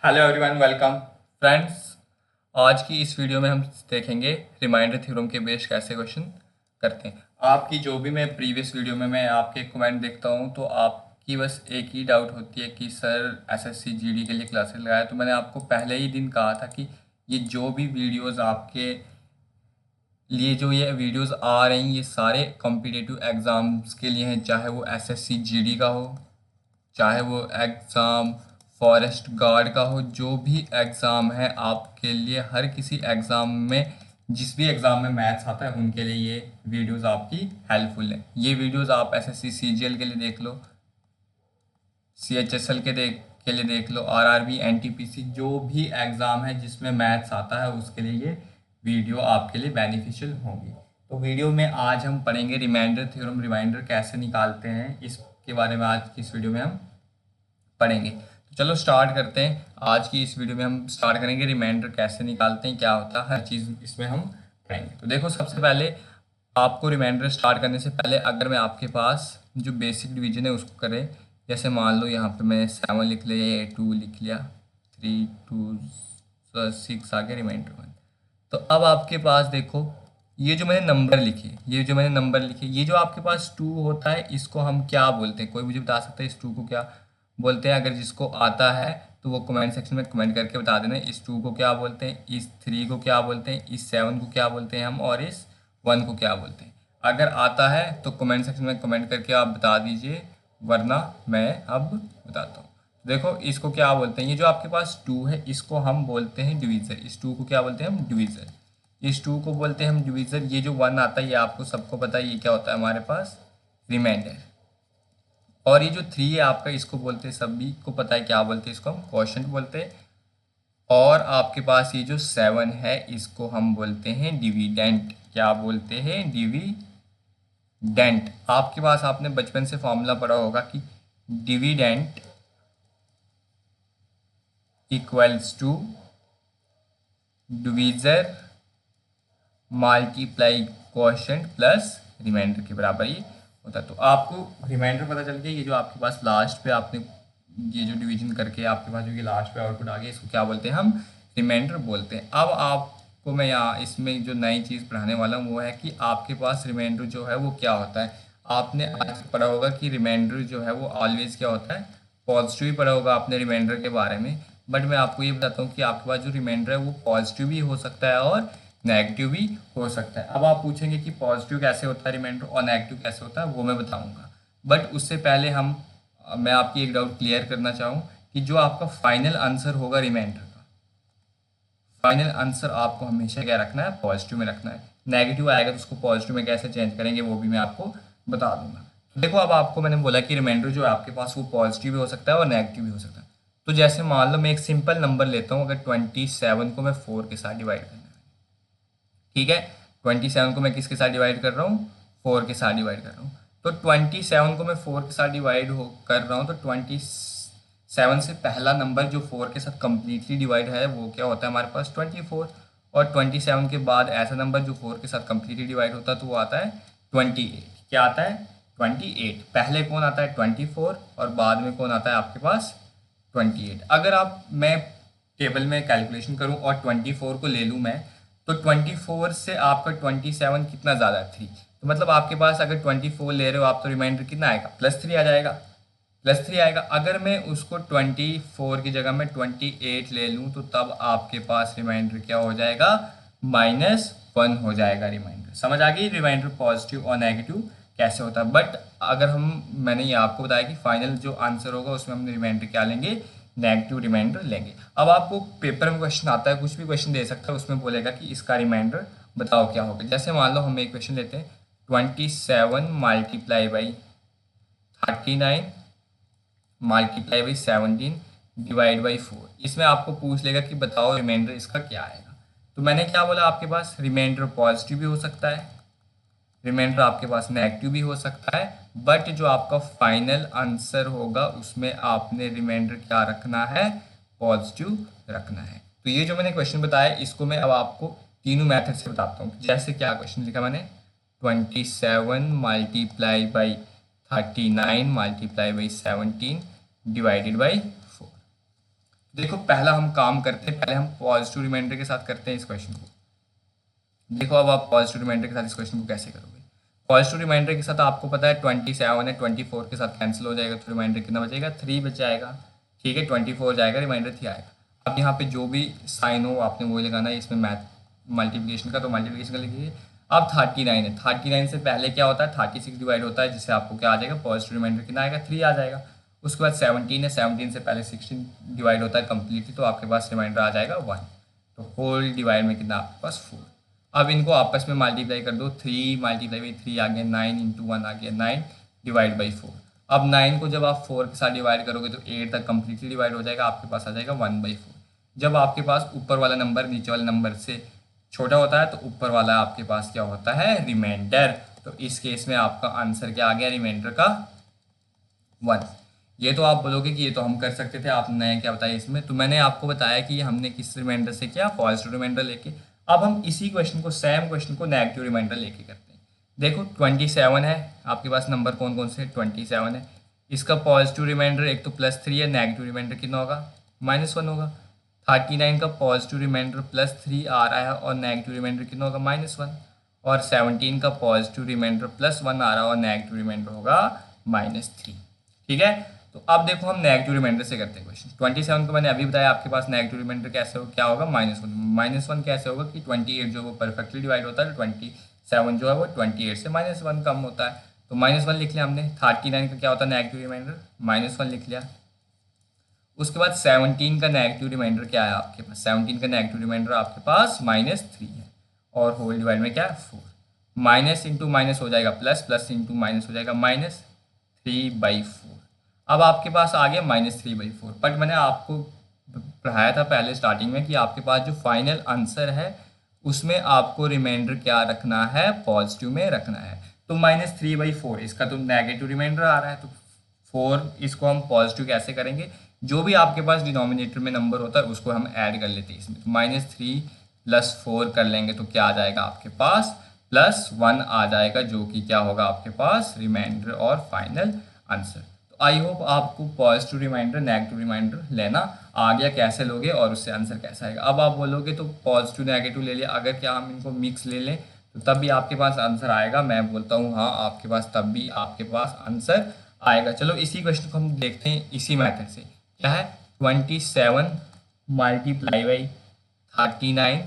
Hello everyone, welcome friends. आज की इस वीडियो में हम देखेंगे रिमाइंडर थ्योरम के बेस कैसे क्वेश्चन करते हैं। आपकी जो भी मैं प्रीवियस वीडियो में मैं आपके कमेंट देखता हूं तो आपकी बस एक ही डाउट होती है कि सर एसएससी जीडी के लिए क्लासेस लगाया। तो मैंने आपको पहले ही दिन कहा था कि ये जो भी वीडियोस आपके लिए जो ये वीडियोस आ रही हैं ये सारे कॉम्पिटिटिव एग्ज़ाम्स के लिए हैं, चाहे वो एसएससी जीडी का हो, चाहे वो एग्ज़ाम फॉरेस्ट गार्ड का हो। जो भी एग्ज़ाम है आपके लिए, हर किसी एग्ज़ाम में, जिस भी एग्ज़ाम में मैथ्स आता है उनके लिए ये वीडियोस आपकी हेल्पफुल है। ये वीडियोस आप एसएससी सीजीएल के लिए देख लो, सीएचएसएल के लिए देख लो, आरआरबी, एनटीपीसी, जो भी एग्ज़ाम है जिसमें मैथ्स आता है उसके लिए ये वीडियो आपके लिए बेनिफिशियल होंगी। तो वीडियो में आज हम पढ़ेंगे रिमाइंडर थ्योरम, रिमाइंडर कैसे निकालते हैं, इसके बारे में आज की इस वीडियो में हम पढ़ेंगे। तो चलो स्टार्ट करते हैं। आज की इस वीडियो में हम स्टार्ट करेंगे रिमाइंडर कैसे निकालते हैं, क्या होता है, हर चीज़ इसमें हम पढ़ेंगे। तो देखो, सबसे पहले आपको रिमाइंडर स्टार्ट करने से पहले अगर मैं आपके पास जो बेसिक डिवीजन है उसको करें, जैसे मान लो यहाँ पे मैं 7 लिख लिया या 2 लिख लिया, 3 2 6 आ गया रिमाइंडर 1। तो अब आपके पास देखो, ये जो मैंने नंबर लिखे, ये जो आपके पास 2 होता है इसको हम क्या बोलते हैं? कोई मुझे बता सकता है इस 2 को क्या बोलते हैं? अगर जिसको आता है तो वो कमेंट सेक्शन में कमेंट करके बता देना, इस 2 को क्या बोलते हैं, इस 3 को क्या बोलते हैं, इस 7 को क्या बोलते हैं हम, और इस 1 को क्या बोलते हैं। अगर आता है तो कमेंट सेक्शन में कमेंट करके आप बता दीजिए, वरना मैं अब बताता हूँ। देखो, इसको क्या बोलते हैं, ये जो आपके पास 2 है इसको हम बोलते हैं डिवीज़र। इस 2 को क्या बोलते हैं हम? डिवीज़र। इस 2 को बोलते हैं हम डिवीज़र। ये जो 1 आता है ये आपको सबको पता है, ये क्या होता है हमारे पास? रिमाइंडर। और ये जो 3 है आपका, इसको बोलते हैं, सभी को पता है क्या बोलते हैं, इसको हम क्वोशंट बोलते हैं। और आपके पास ये जो 7 है इसको हम बोलते हैं डिविडेंट। क्या बोलते हैं? डिविडेंट। आपके पास, आपने बचपन से फॉर्मूला पढ़ा होगा कि dividend equals to divisor multiply quotient plus remainder के बराबर ये होता है। तो आपको रिमाइंडर पता चल गया। ये जो आपके पास लास्ट पे आपने ये जो डिवीजन करके आपके पास जो ये लास्ट पे आउटपुट आ गया, इसको क्या बोलते हैं हम? रिमाइंडर बोलते हैं। अब आपको मैं यहाँ इसमें जो नई चीज़ पढ़ाने वाला हूँ वो है कि आपके पास रिमाइंडर जो है वो क्या होता है। आपने आज पढ़ा होगा कि रिमाइंडर जो है वो ऑलवेज क्या होता है? पॉजिटिव ही पढ़ा होगा आपने रिमाइंडर के बारे में। बट मैं आपको ये बताता हूँ कि आपके पास जो रिमाइंडर है वो पॉजिटिव भी हो सकता है और नेगेटिव भी हो सकता है। अब आप पूछेंगे कि पॉजिटिव कैसे होता है रिमाइंडर और नेगेटिव कैसे होता है, वो मैं बताऊंगा। बट उससे पहले मैं आपकी एक डाउट क्लियर करना चाहूँ कि जो आपका फाइनल आंसर होगा रिमाइंडर का, फाइनल आंसर आपको हमेशा क्या रखना है? पॉजिटिव में रखना है। नेगेटिव आएगा तो उसको पॉजिटिव में कैसे चेंज करेंगे वो भी मैं आपको बता दूंगा। तो देखो, अब आपको मैंने बोला कि रिमाइंडर जो है आपके पास वो पॉजिटिव भी हो सकता है और नेगेटिव भी हो सकता है। तो जैसे मान लो मैं एक सिंपल नंबर लेता हूँ, अगर 27 को मैं 4 के साथ डिवाइड करना है, ठीक है। 27 को मैं किसके साथ डिवाइड कर रहा हूँ? 4 के साथ डिवाइड कर रहा हूँ। तो 27 को मैं 4 के साथ डिवाइड हो कर रहा हूँ, तो 27 से पहला नंबर जो 4 के साथ कंप्लीटली डिवाइड है वो क्या होता है हमारे पास? 24। और 27 के बाद ऐसा नंबर जो 4 के साथ कंप्लीटली डिवाइड होता है तो वो आता है 28। क्या आता है? 28। पहले कौन आता है? 24। और बाद में कौन आता है आपके पास? 28। अगर आप मैं टेबल में कैलकुलेशन करूं और 24 को ले लूं मैं, तो 24 से आपका 27 कितना ज़्यादा है? 3। तो मतलब आपके पास अगर 24 ले रहे हो आप तो रिमाइंडर कितना आएगा? +3 आ जाएगा। +3 आएगा। अगर मैं उसको 24 की जगह में 28 ले लूँ तो तब आपके पास रिमाइंडर क्या हो जाएगा? -1 हो जाएगा रिमाइंडर। समझ आ गई रिमाइंडर पॉजिटिव और नेगेटिव कैसे होता है। बट अगर मैंने ये आपको बताया कि फाइनल जो आंसर होगा उसमें हम रिमाइंडर क्या लेंगे? नेगेटिव रिमाइंडर लेंगे। अब आपको पेपर में क्वेश्चन आता है, कुछ भी क्वेश्चन दे सकता है, उसमें बोलेगा कि इसका रिमाइंडर बताओ क्या होगा। जैसे मान लो हम एक क्वेश्चन लेते हैं, 27 multiply by 39 multiply by 17 divide by 4। इसमें आपको पूछ लेगा कि बताओ रिमाइंडर इसका क्या आएगा। तो मैंने क्या बोला, आपके पास रिमाइंडर पॉजिटिव भी हो सकता है, रिमाइंडर आपके पास नेगेटिव भी हो सकता है। बट जो आपका फाइनल आंसर होगा उसमें आपने रिमाइंडर क्या रखना है? पॉजिटिव रखना है। तो ये जो मैंने क्वेश्चन बताया इसको मैं अब आपको तीनों मेथड से बताता हूँ। जैसे क्या क्वेश्चन लिखा मैंने, 27 multiply by 39 multiply by 17 divided by 4। देखो पहला हम काम करते हैं, पहले हम पॉजिटिव रिमाइंडर के साथ करते हैं इस क्वेश्चन को। देखो अब आप पॉजिटिव रिमाइंडर के साथ इस क्वेश्चन को कैसे करोगे। पॉजिटिव रिमाइंडर के साथ आपको पता है 27 है, 24 के साथ कैंसिल हो जाएगा, तो रिमाइंडर कितना बचेगा, 3 बच जाएगा। ठीक है, 24 जाएगा, रिमाइंडर 3 आएगा। अब यहाँ पे जो भी साइन हो आपने वही लगाना है, इसमें मैथ मल्टीप्लिकेशन का तो मल्टीप्लिकेशन का लिखिए। अब 39 है, 39 से पहले क्या होता है, 36 डिवाइड होता है, जिससे आपको क्या आ जाएगा, पॉजिटिव रिमाइंडर कितना आएगा, 3 आ जाएगा। उसके बाद 17 है, 17 से पहले 16 डिवाइड होता है कम्प्लीटली, तो आपके पास रिमाइंडर आ जाएगा 1। तो होल डिवाइड में कितना आपके पास 4। अब इनको आपस में मल्टीप्लाई कर दो, 3 मल्टीप्लाई बाई 3 आ गया 9 इंटू 1 आ गया 9 डिवाइड बाई 4। अब 9 को जब आप 4 के साथ डिवाइड करोगे तो 8 तक कम्प्लीटली डिवाइड हो जाएगा, आपके पास आ जाएगा 1/4। जब आपके पास ऊपर वाला नंबर नीचे वाले नंबर से छोटा होता है तो ऊपर वाला आपके पास क्या होता है, रिमाइंडर। तो इस केस में आपका आंसर क्या आ गया, रिमाइंडर का 1। ये तो आप बोलोगे कि ये तो हम कर सकते थे, आपने क्या बताया इसमें, तो मैंने आपको बताया कि हमने किस रिमाइंडर से किया, पॉजिटिव रिमाइंडर लेके। अब हम इसी क्वेश्चन को, सेम क्वेश्चन को नेगेटिव रिमाइंडर लेके करते हैं। देखो 27 है आपके पास, नंबर कौन कौन से, 27 है। इसका पॉजिटिव रिमाइंडर एक तो +3 है, नेगेटिव रिमाइंडर कितना होगा, -1 होगा। 39 का पॉजिटिव रिमाइंडर +3 आ रहा है और नेगेटिव रिमाइंडर कितना होगा, -1। और 17 का पॉजिटिव रिमाइंडर +1 आ रहा है और नेगेटिव रिमाइंडर होगा -3। ठीक है, तो अब देखो हम नेगेटिव रिमाइंडर से करते हैं क्वेश्चन। 27 को मैंने अभी बताया आपके पास नेगेटिव रिमाइंडर कैसे हो, क्या होगा, -1। -1 कैसे होगा कि 28 जो वो परफेक्टली डिवाइड होता है, 27 जो है वो 28 से -1 कम होता है, तो -1 लिख लिया हमने। 39 का क्या होता है नेगेटिव रिमाइंडर, -1 लिख लिया। उसके बाद 17 का नेगेटिव रिमाइंडर क्या है आपके पास, 17 का नेगेटिव रिमाइंडर आपके पास -3 है, और होल डिवाइड में क्या है 4। माइनस इंटू माइनस हो जाएगा प्लस, प्लस इंटू माइनस हो जाएगा -3/4। अब आपके पास आ गया -3/4। बट मैंने आपको पढ़ाया था पहले स्टार्टिंग में कि आपके पास जो फाइनल आंसर है उसमें आपको रिमाइंडर क्या रखना है, पॉजिटिव में रखना है। तो -3/4 इसका तो नेगेटिव रिमाइंडर आ रहा है, तो 4 इसको हम पॉजिटिव कैसे करेंगे, जो भी आपके पास डिनोमिनेटर में नंबर होता है उसको हम ऐड कर लेते हैं इसमें। तो -3 + 4 कर लेंगे तो क्या आ जाएगा आपके पास, +1 आ जाएगा, जो कि क्या होगा आपके पास, रिमाइंडर और फाइनल आंसर। तो आई होप आपको पॉजिटिव रिमाइंडर नेगेटिव रिमाइंडर लेना आ गया, कैसे लोगे और उससे आंसर कैसा आएगा। अब आप बोलोगे तो पॉजिटिव नेगेटिव ले लिया, अगर क्या हम इनको मिक्स ले लें तो तब भी आपके पास आंसर आएगा। मैं बोलता हूँ हाँ, आपके पास तब भी आपके पास आंसर आएगा। चलो इसी क्वेश्चन को हम देखते हैं इसी मेथड से। क्या है, 27 multiply by 39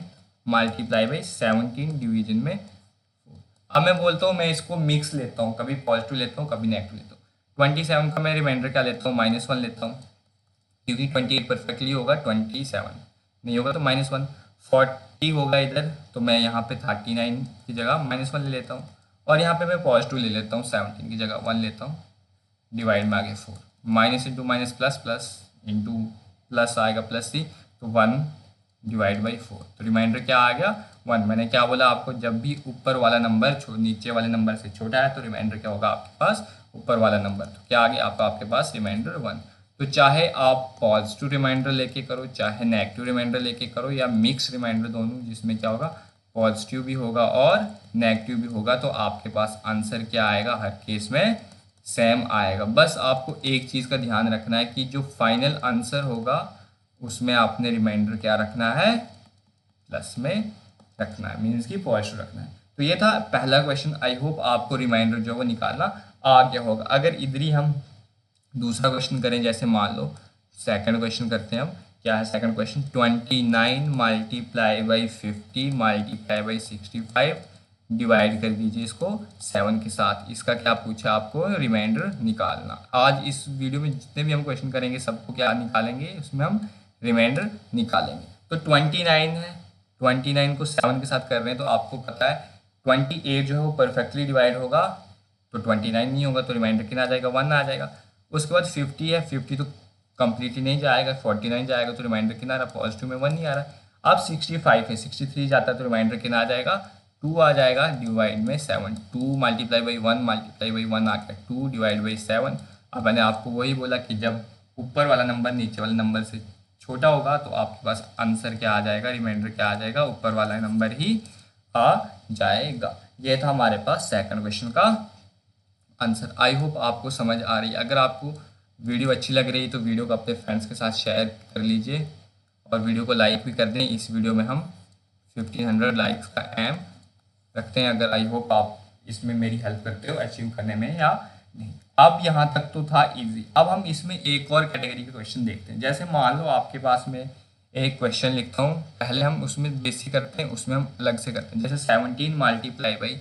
multiply by 17 division में 4। अब मैं बोलता हूँ मैं इसको मिक्स लेता हूँ, कभी पॉजिटिव लेता हूँ कभी नेगेटिव लेता हूँ। 27 का मैं रिमाइंडर क्या लेता हूँ, -1 लेता हूँ, क्योंकि 28 परफेक्टली होगा, 27 नहीं होगा तो -1। 40 होगा इधर, तो मैं यहाँ पे 39 की जगह -1 ले लेता हूँ, और यहाँ पे मैं पॉजिटिव ले लेता हूँ, 17 की जगह 1 लेता हूँ, डिवाइड में आगे 4। Minus into minus plus, plus into plus आएगा +3, तो 1 डिवाइड बाई 4। तो रिमाइंडर क्या आ गया, 1। मैंने क्या बोला आपको, जब भी ऊपर वाला नंबर नीचे वाले नंबर से छोटा है तो रिमाइंडर क्या होगा आपके पास, ऊपर वाला नंबर। तो क्या आ गया आपके पास रिमाइंडर 1। तो चाहे आप पॉजिटिव रिमाइंडर लेके करो, चाहे नेगेटिव रिमाइंडर लेके करो, या मिक्स रिमाइंडर दोनों, जिसमें क्या होगा, पॉजिटिव भी होगा और नेगेटिव भी होगा, तो आपके पास आंसर क्या आएगा, हर केस में सेम आएगा। बस आपको एक चीज़ का ध्यान रखना है कि जो फाइनल आंसर होगा उसमें आपने रिमाइंडर क्या रखना है, प्लस में रखना है, मीन्स की पॉजिटिव रखना है। तो ये था पहला क्वेश्चन। आई होप आपको रिमाइंडर जो वो निकालना आ गया होगा। अगर इधर ही हम दूसरा क्वेश्चन करें, जैसे मान लो सेकंड क्वेश्चन करते हैं हम। क्या है second question, 29 multiply by 50 multiply by 65 divide कर दीजिए इसको 7 के साथ। इसका क्या पूछा आपको, रिमाइंडर निकालना। आज इस वीडियो में जितने भी हम क्वेश्चन करेंगे सबको क्या निकालेंगे, उसमें हम रिमाइंडर निकालेंगे। तो 29 है, 29 को 7 के साथ कर रहे हैं, तो आपको पता है 28 जो है वो परफेक्टली डिवाइड होगा, तो 29 नहीं होगा, तो रिमाइंडर कितना आ जाएगा, 1 आ जाएगा। उसके बाद 50 है, 50 तो कंप्लीटली नहीं जाएगा, 49 जाएगा, तो रिमाइंडर कितना आ रहा है, पॉजिटिव में 1 नहीं आ रहा। अब 65 है, 63 जाता है, तो रिमाइंडर कितना आ जाएगा, 2 आ जाएगा, डिवाइड में 7। 2 मल्टीप्लाई बाई 1 मल्टीप्लाई बाई 1 आ गया 2 डिवाइड बाई 7। अब मैंने आपको वही बोला कि जब ऊपर वाला नंबर नीचे वाले नंबर से छोटा होगा तो आपके पास आंसर क्या आ जाएगा, रिमाइंडर क्या आ जाएगा, ऊपर वाला नंबर ही आ जाएगा। ये था हमारे पास सेकंड क्वेश्चन का आंसर। आई होप आपको समझ आ रही है। अगर आपको वीडियो अच्छी लग रही है तो वीडियो को अपने फ्रेंड्स के साथ शेयर कर लीजिए और वीडियो को लाइक भी कर दें। इस वीडियो में हम 1500 लाइक्स का एम रखते हैं। अगर आई होप आप इसमें मेरी हेल्प करते हो अचीव करने में या नहीं। अब यहाँ तक तो था इजी। अब हम इसमें एक और कैटेगरी के क्वेश्चन देखते हैं। जैसे मान लो आपके पास में एक क्वेश्चन लिखता हूँ, पहले हम उसमें बेसिक करते हैं, उसमें हम अलग से करते हैं। जैसे 17 multiply by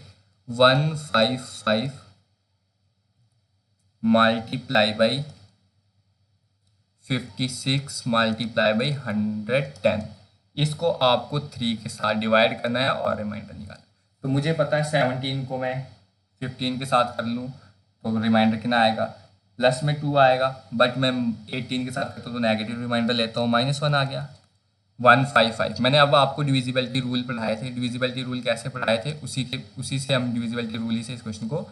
155 multiply by 56 multiply by 110, इसको आपको 3 के साथ डिवाइड करना है और रिमाइंडर निकालना। तो मुझे पता है 17 को मैं 15 के साथ कर लूँ तो रिमाइंडर कितना आएगा, प्लस में 2 आएगा। बट मैं 18 के साथ करता हूँ तो नेगेटिव रिमाइंडर लेता हूँ, -1 आ गया। 155 मैंने अब आपको डिविजिबिलिटी रूल पढ़ाए थे। डिविजिबिलिटी रूल कैसे पढ़ाए थे, उसी से हम डिविजिबिलिटी रूल ही से इस क्वेश्चन को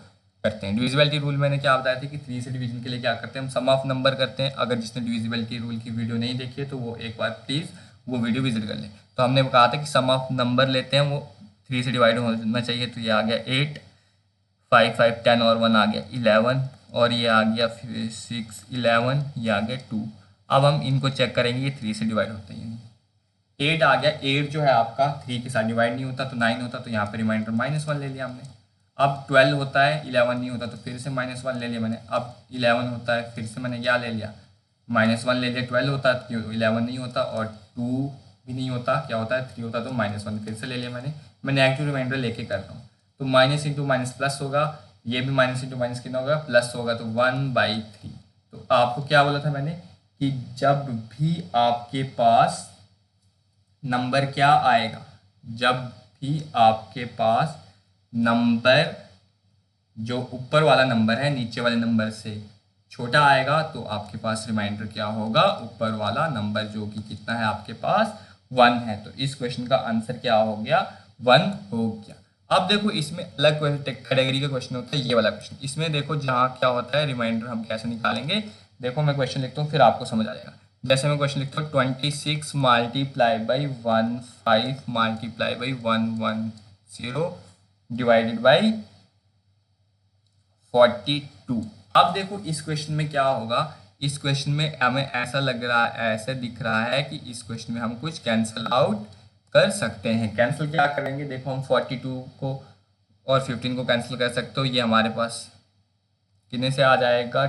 करते हैं। डिविजिबिलिटी रूल मैंने क्या बताया था कि 3 से डिवीजन के लिए क्या करते हैं, हम सम ऑफ नंबर करते हैं। अगर जिसने डिविजिबिलिटी रूल की वीडियो नहीं देखी है तो वो एक बार प्लीज़ वो वीडियो विजिट कर ले। तो हमने कहा था कि सम ऑफ नंबर लेते हैं, वो 3 से डिवाइड होना चाहिए। तो ये आ गया 8, 5 5 10 और 1 आ गया 11 और ये आ गया 6 11, ये आ गया 2। अब हम इनको चेक करेंगे ये 3 से डिवाइड होते हैं। 8 आ गया, 8 जो है आपका 3 के साथ डिवाइड नहीं होता तो 9 होता, तो यहाँ पे रिमाइंडर -1 ले लिया हमने। अब 12 होता है, 11 नहीं होता तो फिर से -1 ले लिया मैंने। अब 11 होता है, फिर से मैंने क्या ले लिया, -1 ले लिया। 12 होता है तो 11 नहीं होता और 2 भी नहीं होता, क्या होता है 3 होता, तो -1 फिर से ले लिया मैंने। मैं नेगेटिव रिमाइंडर लेके कर रहा हूँ तो माइनस इंटू माइनस प्लस होगा, ये भी माइनस इंटू माइनस कितना होगा, प्लस होगा, तो 1/3। तो आपको क्या बोला था मैंने कि जब भी आपके पास नंबर क्या आएगा, जब भी आपके पास नंबर जो ऊपर वाला नंबर है नीचे वाले नंबर से छोटा आएगा तो आपके पास रिमाइंडर क्या होगा, ऊपर वाला नंबर जो कि कितना है आपके पास 1 है। तो इस क्वेश्चन का आंसर क्या हो गया, 1 हो गया। अब देखो इसमें अलग कैटेगरी का क्वेश्चन होता है, ये वाला क्वेश्चन। इसमें देखो जहाँ क्या होता है रिमाइंडर हम कैसे निकालेंगे, देखो मैं क्वेश्चन लिखता हूँ फिर आपको समझ आ जाएगा। जैसे मैं क्वेश्चन लिखता हूँ 26 multiply by 15 multiply by 110 divided by 42। अब देखो इस क्वेश्चन में क्या होगा, इस क्वेश्चन में हमें ऐसा लग रहा है, ऐसा दिख रहा है कि इस क्वेश्चन में हम कुछ कैंसिल आउट कर सकते हैं। कैंसिल क्या करेंगे, देखो हम 42 को और 15 को कैंसिल कर सकते हो। ये हमारे पास कितने से आ जाएगा,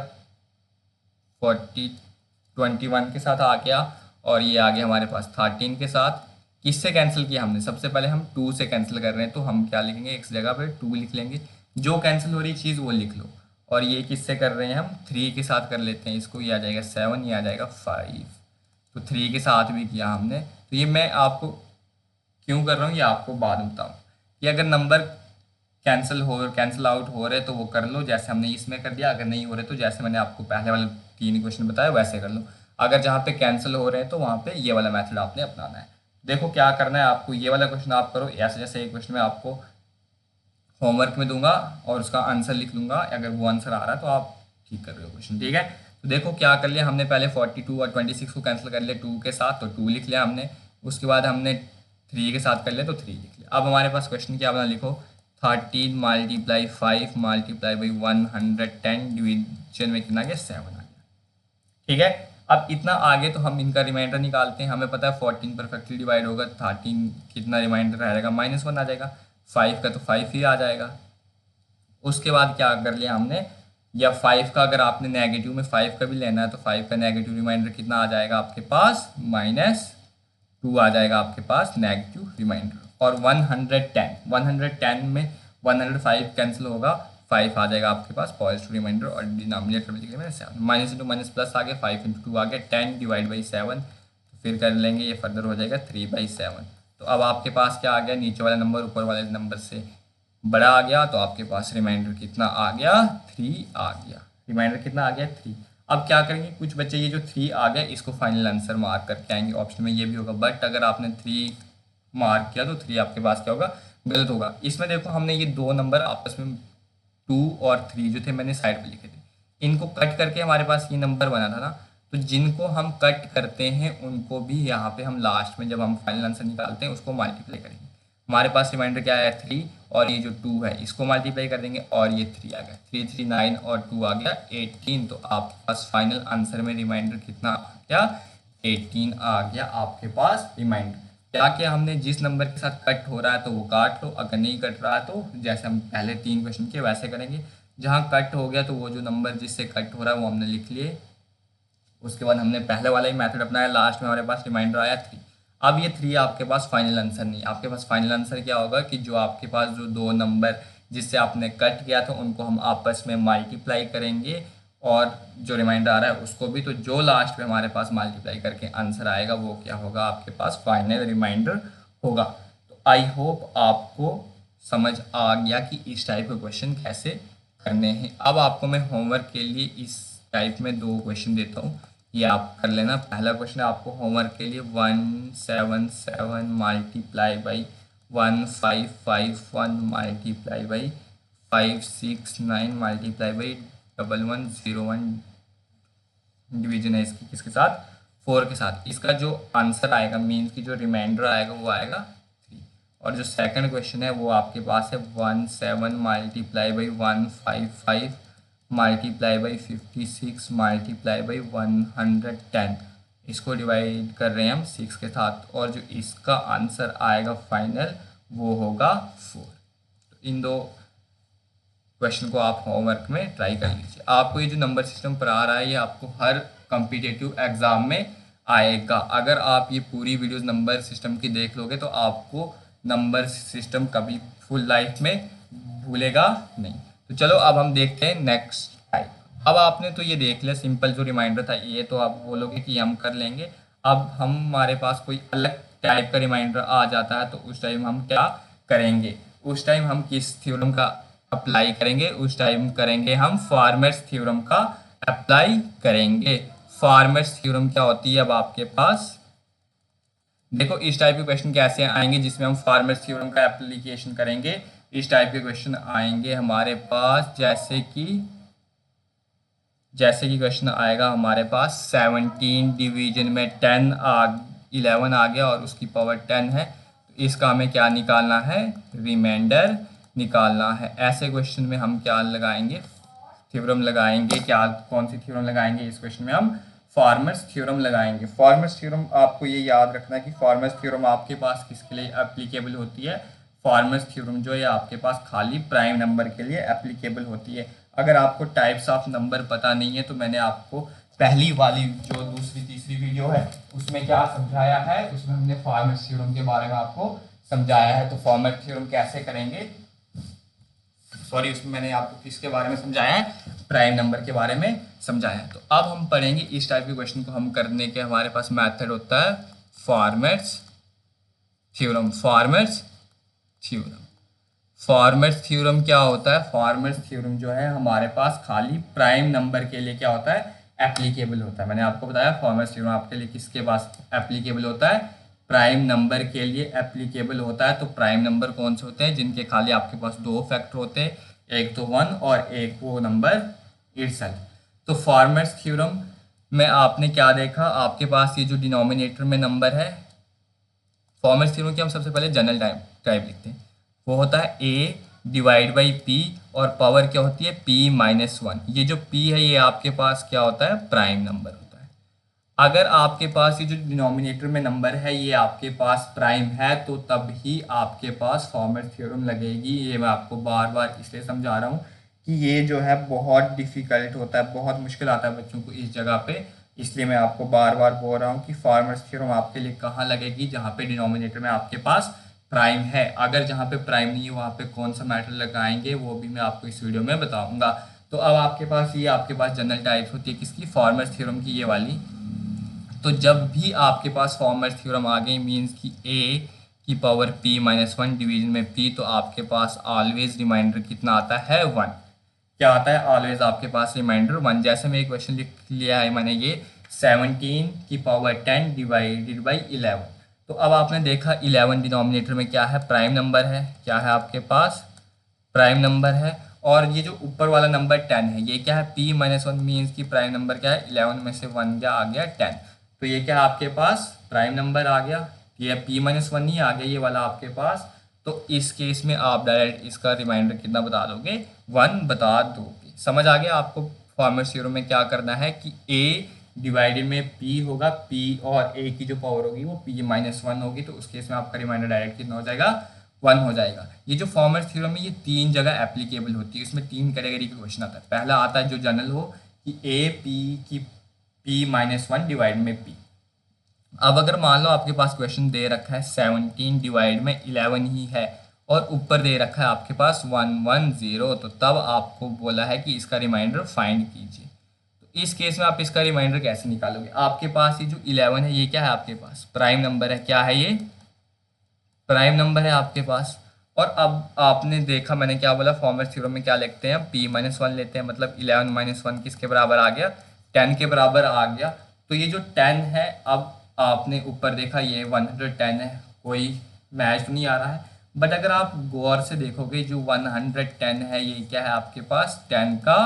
21 के साथ आ गया और ये आ गया हमारे पास 13 के साथ। किससे कैंसिल किया हमने, सबसे पहले हम 2 से कैंसिल कर रहे हैं तो हम क्या लिखेंगे, एक जगह पे 2 लिख लेंगे। जो कैंसिल हो रही चीज़ वो लिख लो। और ये किससे कर रहे हैं, हम 3 के साथ कर लेते हैं इसको। ये आ जाएगा 7, ये आ जाएगा 5। तो 3 के साथ भी किया हमने। तो ये मैं आपको क्यों कर रहा हूँ ये आपको बाद में बताऊँ कि अगर नंबर कैंसिल आउट हो रहे तो वो कर लो जैसे हमने इसमें कर दिया। अगर नहीं हो रहे तो जैसे मैंने आपको पहले वाले 3 क्वेश्चन बताया वैसे कर लो। अगर जहाँ पे कैंसिल हो रहे हैं तो वहाँ पे ये वाला मेथड आपने अपनाना है। देखो क्या करना है आपको, ये वाला क्वेश्चन आप करो ऐसे जैसे एक क्वेश्चन में आपको होमवर्क में दूंगा और उसका आंसर लिख लूंगा। अगर वो आंसर आ रहा है तो आप ठीक कर रहे हो क्वेश्चन, ठीक है। तो देखो क्या कर लिया हमने, पहले 42 और 26 को कैंसिल कर लिया 2 के साथ, तो 2 लिख लिया हमने। उसके बाद हमने 3 के साथ कर लिया तो 3 लिख लिया। अब हमारे पास क्वेश्चन क्या बना, लिखो 13 मल्टीप्लाई 5 मल्टीप्लाई बाई 110 डिवीजन में कितना गया, 7 आ गया, ठीक है। अब इतना आगे तो हम इनका रिमाइंडर निकालते हैं। हमें पता है 14 परफेक्टली डिवाइड होगा, 13 कितना रिमाइंडर आएगा, -1 आ जाएगा। 5 का तो 5 ही आ जाएगा। उसके बाद क्या कर लिया हमने, या 5 का अगर आपने नेगेटिव में 5 का भी लेना है तो 5 का नेगेटिव रिमाइंडर कितना आ जाएगा आपके पास, -2 आ जाएगा आपके पास नेगेटिव रिमाइंडर। और 110 में 105 कैंसिल होगा, 5 आ जाएगा आपके पास पॉजिटिव रिमाइंडर और डिनोमिनेटर में लिख लिया मैंने 7। माइनस इंटू माइनस प्लस आ गया, 5 इंटू 2 आ गया 10 डिवाइड बाई 7। तो फिर कर लेंगे ये फर्दर हो जाएगा 3/7। तो अब आपके पास क्या आ गया, नीचे वाला नंबर ऊपर वाले नंबर से बड़ा आ गया तो आपके पास रिमाइंडर कितना आ गया, 3 आ गया। रिमाइंडर कितना आ गया, 3। अब क्या करेंगे, कुछ बच्चे ये जो 3 आ गया इसको फाइनल आंसर मार्क करके आएंगे, ऑप्शन में ये भी होगा। बट अगर आपने 3 मार्क किया तो 3 आपके पास क्या होगा, गलत होगा। इसमें देखो हमने ये 2 नंबर आपस में 2 और 3 जो थे मैंने साइड पे लिखे थे, इनको कट करके हमारे पास ये नंबर बना था ना। तो जिनको हम कट करते हैं उनको भी यहाँ पे हम लास्ट में जब हम फाइनल आंसर निकालते हैं उसको मल्टीप्लाई करेंगे। हमारे पास रिमाइंडर क्या है 3 और ये जो 2 है इसको मल्टीप्लाई कर देंगे और ये 3 आ गया, 3 3 9 और 2 आ गया 18। तो आपके पास फाइनल आंसर में रिमाइंडर कितना आ गया, 18 आ गया आपके पास रिमाइंडर। क्या क्या हमने जिस नंबर के साथ कट हो रहा है तो वो काट लो, अगर नहीं कट रहा है तो जैसे हम पहले 3 क्वेश्चन किए वैसे करेंगे, जहाँ कट हो गया तो वो जो नंबर जिससे कट हो रहा है वो हमने लिख लिए। उसके बाद हमने पहले वाला ही मेथड अपनाया, लास्ट में हमारे पास रिमाइंडर आया 3। अब ये 3 आपके पास फाइनल आंसर नहीं, आपके पास फाइनल आंसर क्या होगा कि जो आपके पास जो 2 नंबर जिससे आपने कट किया था उनको हम आपस में मल्टीप्लाई करेंगे और जो रिमाइंडर आ रहा है उसको भी, तो जो लास्ट में हमारे पास मल्टीप्लाई करके आंसर आएगा वो क्या होगा, आपके पास फाइनल रिमाइंडर होगा। तो आई होप आपको समझ आ गया कि इस टाइप के क्वेश्चन कैसे करने हैं। अब आपको मैं होमवर्क के लिए इस टाइप में 2 क्वेश्चन देता हूँ, ये आप कर लेना। पहला क्वेश्चन है आपको होमवर्क के लिए 177 multiply by 1551 multiply by 569 multiply by 1101 division है इसकी किसके साथ, 4 के साथ। इसका जो आंसर आएगा मीन्स की जो रिमाइंडर आएगा वो आएगा 3। और जो सेकंड क्वेश्चन है वो आपके पास है 17 multiply by 155 multiply by 56 multiply by 110, इसको डिवाइड कर रहे हैं हम 6 के साथ और जो इसका आंसर आएगा फाइनल वो होगा 4। तो इन 2 क्वेश्चन को आप होमवर्क में ट्राई कर लीजिए। आपको ये जो नंबर सिस्टम पढ़ा रहा है ये आपको हर कॉम्पिटिटिव एग्ज़ाम में आएगा। अगर आप ये पूरी वीडियोस नंबर सिस्टम की देख लोगे तो आपको नंबर सिस्टम कभी फुल लाइफ में भूलेगा नहीं। तो चलो अब हम देखते हैं नेक्स्ट टाइप। अब आपने तो ये देख लिया सिंपल जो रिमाइंडर था, ये तो आप बोलोगे कि हम कर लेंगे। अब हमारे पास कोई अलग टाइप का रिमाइंडर आ जाता है तो उस टाइम हम क्या करेंगे, उस टाइम हम किस थ्योरम का अप्लाई करेंगे, उस टाइम करेंगे हम फार्मर्स थ्योरम का अप्लाई करेंगे। फार्मर्स थ्योरम क्या होती है, अब आपके पास देखो इस टाइप के क्वेश्चन कैसे आएंगे जिसमें हम फार्मर्स थ्योरम का एप्लीकेशन करेंगे। इस टाइप के क्वेश्चन आएंगे हमारे पास जैसे कि क्वेश्चन आएगा हमारे पास 17 डिवीजन में 11 आ गया और उसकी पावर 10 है, तो इसका हमें क्या निकालना है, रिमाइंडर निकालना है। ऐसे क्वेश्चन में हम क्या लगाएंगे, थ्योरम लगाएंगे। क्या कौन सी थ्योरम लगाएंगे इस क्वेश्चन में, हम फार्मर्स थ्योरम लगाएंगे। फार्मर्स थ्योरम आपको ये याद रखना है कि फार्मर्स थ्योरम आपके पास किसके लिए एप्लीकेबल होती है, फार्मर्स थ्योरम जो है आपके पास खाली प्राइम नंबर के लिए एप्लीकेबल होती है। अगर आपको टाइप्स ऑफ नंबर पता नहीं है तो मैंने आपको पहली वाली जो दूसरी तीसरी वीडियो है उसमें क्या समझाया है, उसमें हमने फार्मर्स थ्योरम के बारे में आपको समझाया है। तो फार्मर्स थ्योरम कैसे करेंगे, सॉरी उसमें मैंने आपको किसके बारे में समझाया है, प्राइम नंबर के बारे में समझाया है। तो अब हम पढ़ेंगे इस टाइप के क्वेश्चन को हम करने के हमारे पास मेथड होता है फार्मर्स थ्योरम। फार्मर्स थ्योरम क्या होता है, फार्मर्स थ्योरम जो है हमारे पास खाली प्राइम नंबर के लिए क्या होता है, एप्लीकेबल होता है। मैंने आपको बताया फार्मर्स थ्योरम आपके लिए किसके पास एप्लीकेबल होता है, प्राइम नंबर के लिए एप्लीकेबल होता है। तो प्राइम नंबर कौन से होते हैं, जिनके खाली आपके पास 2 फैक्टर होते हैं, एक तो 1 और एक वो नंबर इटसेल्फ। तो फार्मर्स थ्योरम में आपने क्या देखा, आपके पास ये जो डिनोमिनेटर में नंबर है, फार्मर्स थ्योरम की हम सबसे पहले जनरल टाइप लिखते हैं, वो होता है a डिवाइड बाई p और पावर क्या होती है p-1। ये जो p है ये आपके पास क्या होता है, प्राइम नंबर होता है। अगर आपके पास ये जो डिनोमिनेटर में नंबर है ये आपके पास प्राइम है तो तब ही आपके पास फार्मर्स थ्योरम लगेगी। ये मैं आपको बार बार इसलिए समझा रहा हूँ कि ये जो है बहुत डिफ़िकल्ट होता है, बहुत मुश्किल आता है बच्चों को इस जगह पे, इसलिए मैं आपको बार बार बोल रहा हूँ कि फार्मर्स थ्योरम आपके लिए कहाँ लगेगी, जहाँ पे डिनोमिनेटर में आपके पास प्राइम है। अगर जहाँ पे प्राइम नहीं है वहाँ पे कौन सा मैटर लगाएंगे वो भी मैं आपको इस वीडियो में बताऊंगा। तो अब आपके पास ये आपके पास जनरल टाइप्स होती है किसकी, फार्मर्स थ्योरम की, ये वाली। तो जब भी आपके पास फार्मर्स थ्योरम आ गई मीन्स कि a की पावर p-1 डिवीजन में p, तो आपके पास ऑलवेज रिमाइंडर कितना आता है, 1। क्या आता है, ऑलवेज आपके पास रिमाइंडर 1। जैसे मैं एक क्वेश्चन लिख लिया है मैंने, ये 17 की पावर 10 डिवाइडेड बाई 11। तो अब आपने देखा 11 डिनोमिनेटर में क्या है, प्राइम नंबर है, क्या है आपके पास प्राइम नंबर है। और ये जो ऊपर वाला नंबर 10 है ये क्या है, p-1 मीन्स की प्राइम नंबर क्या है, 11 में से 1 क्या आ गया 10, तो ये क्या आपके पास प्राइम नंबर आ गया। ये p-1 नहीं आ गया ये वाला आपके पास, तो तो इस केस में आप डायरेक्ट इसका रिमाइंडर कितना बता दोगे, 1 बता दोगे। समझ आ गया आपको फॉर्मर्स थ्योरम में क्या करना है कि a डिवाइडेड में p होगा, p और a की जो पावर होगी वो p-1 होगी, तो उस केस में आपका रिमाइंडर डायरेक्ट कितना हो जाएगा, 1 हो जाएगा। ये जो फॉर्मर्स थ्योरम है ये 3 जगह एप्लीकेबल होती है, इसमें 3 कैटेगरी का क्वेश्चन आता है। पहला आता है जो जनरल हो कि a p की p-1 डिवाइड में p। अब अगर मान लो आपके पास क्वेश्चन दे रखा है 17 डिवाइड में 11 ही है और ऊपर दे रखा है आपके पास 110, तो तब आपको बोला है कि इसका रिमाइंडर फाइंड कीजिए। तो इस केस में आप इसका रिमाइंडर कैसे निकालोगे, आपके पास ये जो 11 है ये क्या है, आपके पास प्राइम नंबर है। क्या है ये, प्राइम नंबर है आपके पास। और अब आपने देखा मैंने क्या बोला, फॉर्मर्स थ्योरम में क्या लिखते हैं, p-1 लेते हैं, मतलब 11-1 किसके बराबर आ गया, 10 के बराबर आ गया। तो ये जो 10 है, अब आपने ऊपर देखा ये 110 है, कोई मैच तो नहीं आ रहा है। बट अगर आप गौर से देखोगे जो 110 है ये क्या है आपके पास, 10 का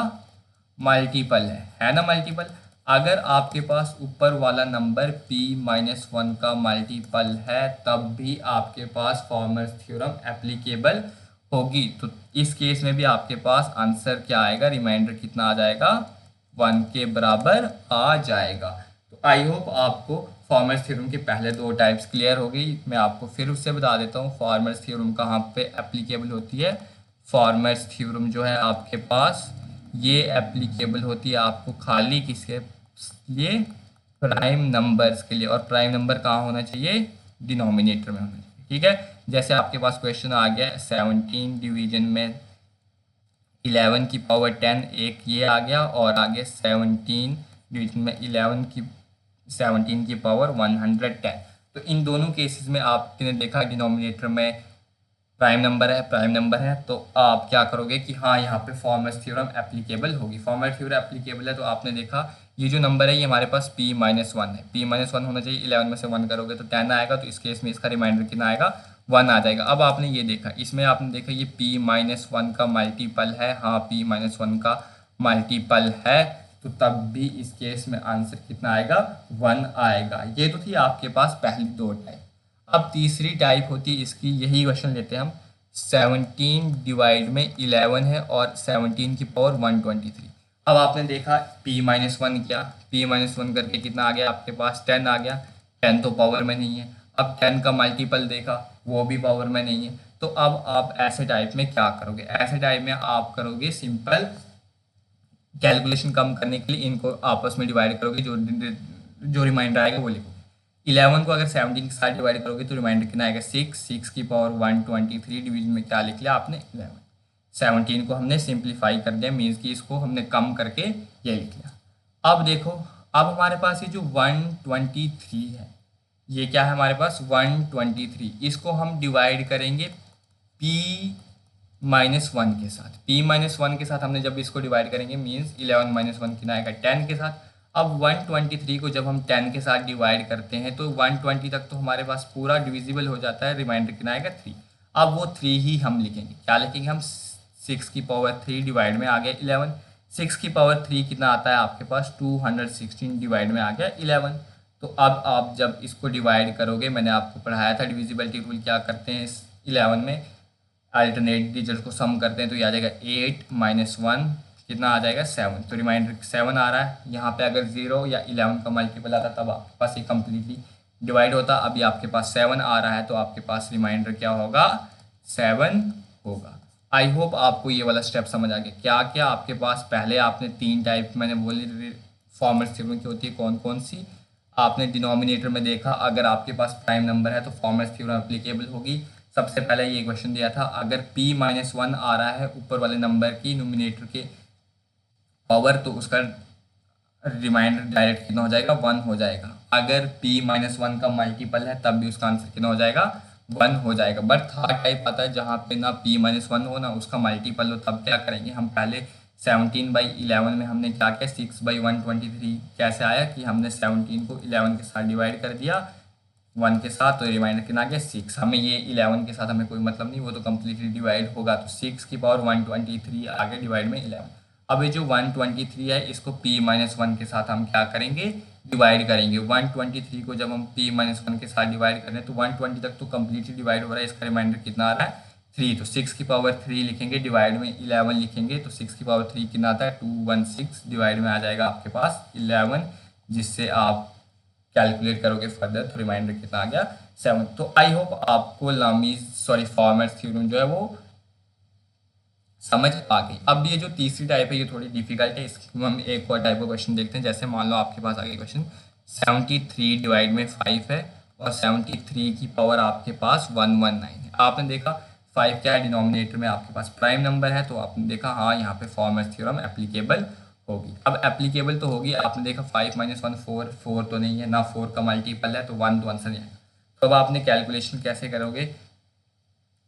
मल्टीपल है ना, मल्टीपल। अगर आपके पास ऊपर वाला नंबर p-1 का मल्टीपल है तब भी आपके पास फॉर्मर्स थ्योरम एप्लीकेबल होगी। तो इस केस में भी आपके पास आंसर क्या आएगा, रिमाइंडर कितना आ जाएगा, 1 के बराबर आ जाएगा। तो आई होप आपको फॉर्मर्स थ्योरम के पहले 2 टाइप्स क्लियर हो गई। मैं आपको फिर उससे बता देता हूँ फॉर्मर्स थ्योरम कहाँ पे एप्लीकेबल होती है। फॉर्मर्स थ्योरम जो है आपके पास ये एप्लीकेबल होती है आपको खाली किसके लिए, प्राइम नंबर्स के लिए। और प्राइम नंबर कहाँ होना चाहिए, डिनोमिनेटर में होना चाहिए। ठीक है, जैसे आपके पास क्वेश्चन आ गया 17 डिवीजन में 11 की पावर 10, एक ये आ गया, और आगे 17 डिवीजन में 17 की पावर 110। तो इन दोनों केसेस में आपने देखा डिनोमिनेटर में प्राइम नंबर है, तो आप क्या करोगे कि हाँ यहाँ पे फॉर्मर्स थ्योरम एप्लीकेबल होगी। फॉर्मर्स थ्योरम एप्लीकेबल है तो आपने देखा ये जो नंबर है ये हमारे पास p-1 है, p-1 होना चाहिए, 11 में से 1 करोगे तो 10 आएगा, तो इस केस में इसका रिमाइंडर कितना आएगा, 1 आ जाएगा। अब आपने ये देखा, इसमें आपने देखा ये p-1 का मल्टीपल है, हाँ p-1 का मल्टीपल है, तो तब भी इस केस में आंसर कितना आएगा, 1 आएगा। ये तो थी आपके पास पहली 2 टाइप। अब तीसरी टाइप होती है इसकी, यही क्वेश्चन लेते हैं हम, 17 डिवाइड में 11 है और 17 की पावर 123। अब आपने देखा p-1 क्या, p-1 करके कितना आ गया आपके पास, 10 आ गया। 10 तो पावर में नहीं है। अब 10 का मल्टीपल देखा, वो भी पावर में नहीं है। तो अब आप ऐसे टाइप में क्या करोगे, ऐसे टाइप में आप करोगे सिंपल कैलकुलेशन कम करने के लिए इनको आपस में डिवाइड करोगे, जो रिमाइंडर आएगा वो लिखो। 11 को अगर 17 के साथ डिवाइड करोगे तो रिमाइंडर कितना आएगा, 6 की पावर 123। डिवीजन में क्या लिख लिया आपने, 11। 17 को हमने सिंप्लीफाई कर दिया, मीन्स कि इसको हमने कम करके ये लिख लिया। अब देखो, अब हमारे पास ये जो 123 है, ये क्या है हमारे पास 123, इसको हम डिवाइड करेंगे p-1 के साथ। p-1 के साथ हमने जब इसको डिवाइड करेंगे मीन्स 11-1 कितना आएगा, 10 के साथ। अब 123 को जब हम 10 के साथ डिवाइड करते हैं तो 120 तक तो हमारे पास पूरा डिविजिबल हो जाता है, रिमाइंडर कितना आएगा, 3। अब वो 3 ही हम लिखेंगे, क्या लिखेंगे हम, 6 की पावर 3 डिवाइड में आ गया 11। 6 की पावर 3 कितना आता है आपके पास, 216 डिवाइड में आ गया 11। तो अब आप जब इसको डिवाइड करोगे, मैंने आपको पढ़ाया था डिविजिबिलिटी रूल क्या करते हैं इस 11 में, अल्टरनेट डिजिट को सम करते हैं तो ये आ जाएगा 8-1 कितना आ जाएगा, 7। तो रिमाइंडर 7 आ रहा है। यहाँ पे अगर 0 या 11 का मल्टीपल आता तब आपके पास ये कम्प्लीटली डिवाइड होता। अभी आपके पास 7 आ रहा है तो आपके पास रिमाइंडर क्या होगा, 7 होगा। आई होप आपको ये वाला स्टेप समझ आ गया। क्या क्या आपके पास पहले आपने 3 टाइप मैंने बोली फॉर्मर्स थ्योरम की होती है, कौन कौन सी आपने डिनोमिनेटर में देखा। अगर आपके पास प्राइम नंबर है तो फॉर्मर्स थ्योरम एप्लीकेबल होगी। सबसे पहले ये क्वेश्चन दिया था, अगर p-1 आ रहा है ऊपर वाले नंबर की नोमिनेटर के पावर, तो उसका रिमाइंडर डायरेक्ट कितना हो जाएगा, 1 हो जाएगा। अगर p-1 का मल्टीपल है तब भी उसका आंसर कितना हो जाएगा, 1 हो जाएगा। बट थर्ड टाइप आता है जहाँ पे ना p-1 हो ना उसका मल्टीपल हो, तब क्या करेंगे हम, पहले 17/11 में हमने क्या किया, 6/123 कैसे आया कि हमने 17 को 11 के साथ डिवाइड कर दिया 1 के साथ, तो रिमाइंडर कितना आ गया, 6। हमें ये 11 के साथ हमें कोई मतलब नहीं, वो तो कम्प्लीटली डिवाइड होगा। तो 6 की पावर 123 आगे डिवाइड में 11। अब ये जो 123 है इसको p-1 के साथ हम क्या करेंगे, डिवाइड करेंगे। 123 को जब हम p-1 के साथ डिवाइड करें तो 120 तक तो कम्प्लीटली डिवाइड हो रहा है, इसका रिमाइंडर कितना आ रहा है 3। तो 6 की पावर 3 लिखेंगे, डिवाइड में 11 लिखेंगे, तो 6 की पावर 3 कितना आता है 216, डिवाइड में आ जाएगा आपके पास 11, जिससे आप कैलकुलेट करोगे फर्दर तो रिमाइंडर कितना आ गया 7। तो आई होप आपको फॉर्मेट थ्योरम जो है वो समझ आ गई। अब ये जो तीसरी टाइप है ये थोड़ी डिफिकल्ट है, इसमें हम एक और टाइप का क्वेश्चन देखते हैं। जैसे मान लो आपके पास आगे क्वेश्चन 73 डिवाइड में 5 है और 73 की पावर आपके पास 119 है। आपने देखा 5 क्या है, डिनोमिनेटर में आपके पास प्राइम नंबर है, तो आपने देखा हाँ यहाँ पे फॉर्मेट थ्योरम एप्लीकेबल होगी। अब एप्लीकेबल तो होगी, आपने देखा 5 - 1 4, 4 तो नहीं है ना, 4 का मल्टीपल है तो 1 तो आंसर नहीं है। तो अब आपने कैलकुलेशन कैसे करोगे,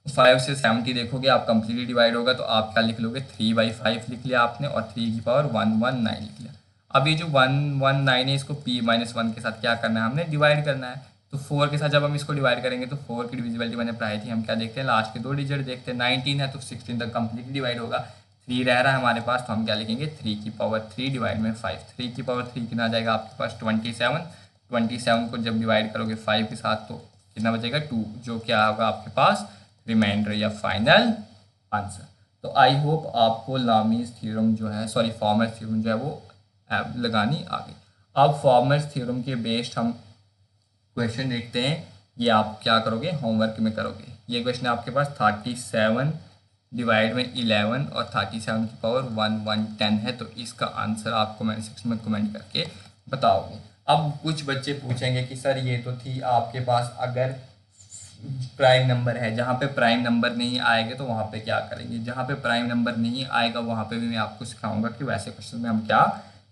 5 से 70 देखोगे आप कंप्लीटली डिवाइड होगा तो आप क्या लिख लोगे 3/5 लिख लिया आपने और 3 की पावर 119 लिख लिया। अब ये जो 119 है इसको p-1 के साथ क्या करना है, हमने डिवाइड करना है। तो 4 के साथ जब हम इसको डिवाइड करेंगे तो 4 की डिविजिबिलिटी मैंने पढ़ाई थी, हम क्या देखते हैं लास्ट के 2 डिजिट देखते हैं। 19 है तो 16 तक कंप्लीटली डिवाइड होगा, 3 रह रहा है हमारे पास तो हम क्या लिखेंगे 3 की पावर 3 डिवाइड में 5। 3 की पावर 3 कितना आ जाएगा आपके पास 27। 27 को जब डिवाइड करोगे 5 के साथ तो कितना बचेगा 2, जो क्या होगा आपके पास रिमाइंडर या फाइनल आंसर। तो आई होप आपको लामीज थ्योरम जो है फॉर्मेट थ्योरम जो है वो लगानी आ गई। अब फॉर्मेट थ्योरम के बेस्ड हम क्वेश्चन देखते हैं, ये आप क्या करोगे होमवर्क में करोगे। ये क्वेश्चन आपके पास 37 डिवाइड में 11 और 37 की पावर 110 है, तो इसका आंसर आपको मैंने सेक्शन में कमेंट करके बताओगे। अब कुछ बच्चे पूछेंगे कि सर ये तो थी आपके पास अगर प्राइम नंबर है, जहाँ पे प्राइम नंबर नहीं आएगा तो वहाँ पे क्या करेंगे, जहाँ पे प्राइम नंबर नहीं आएगा वहाँ पे भी मैं आपको सिखाऊंगा कि वैसे क्वेश्चन में हम क्या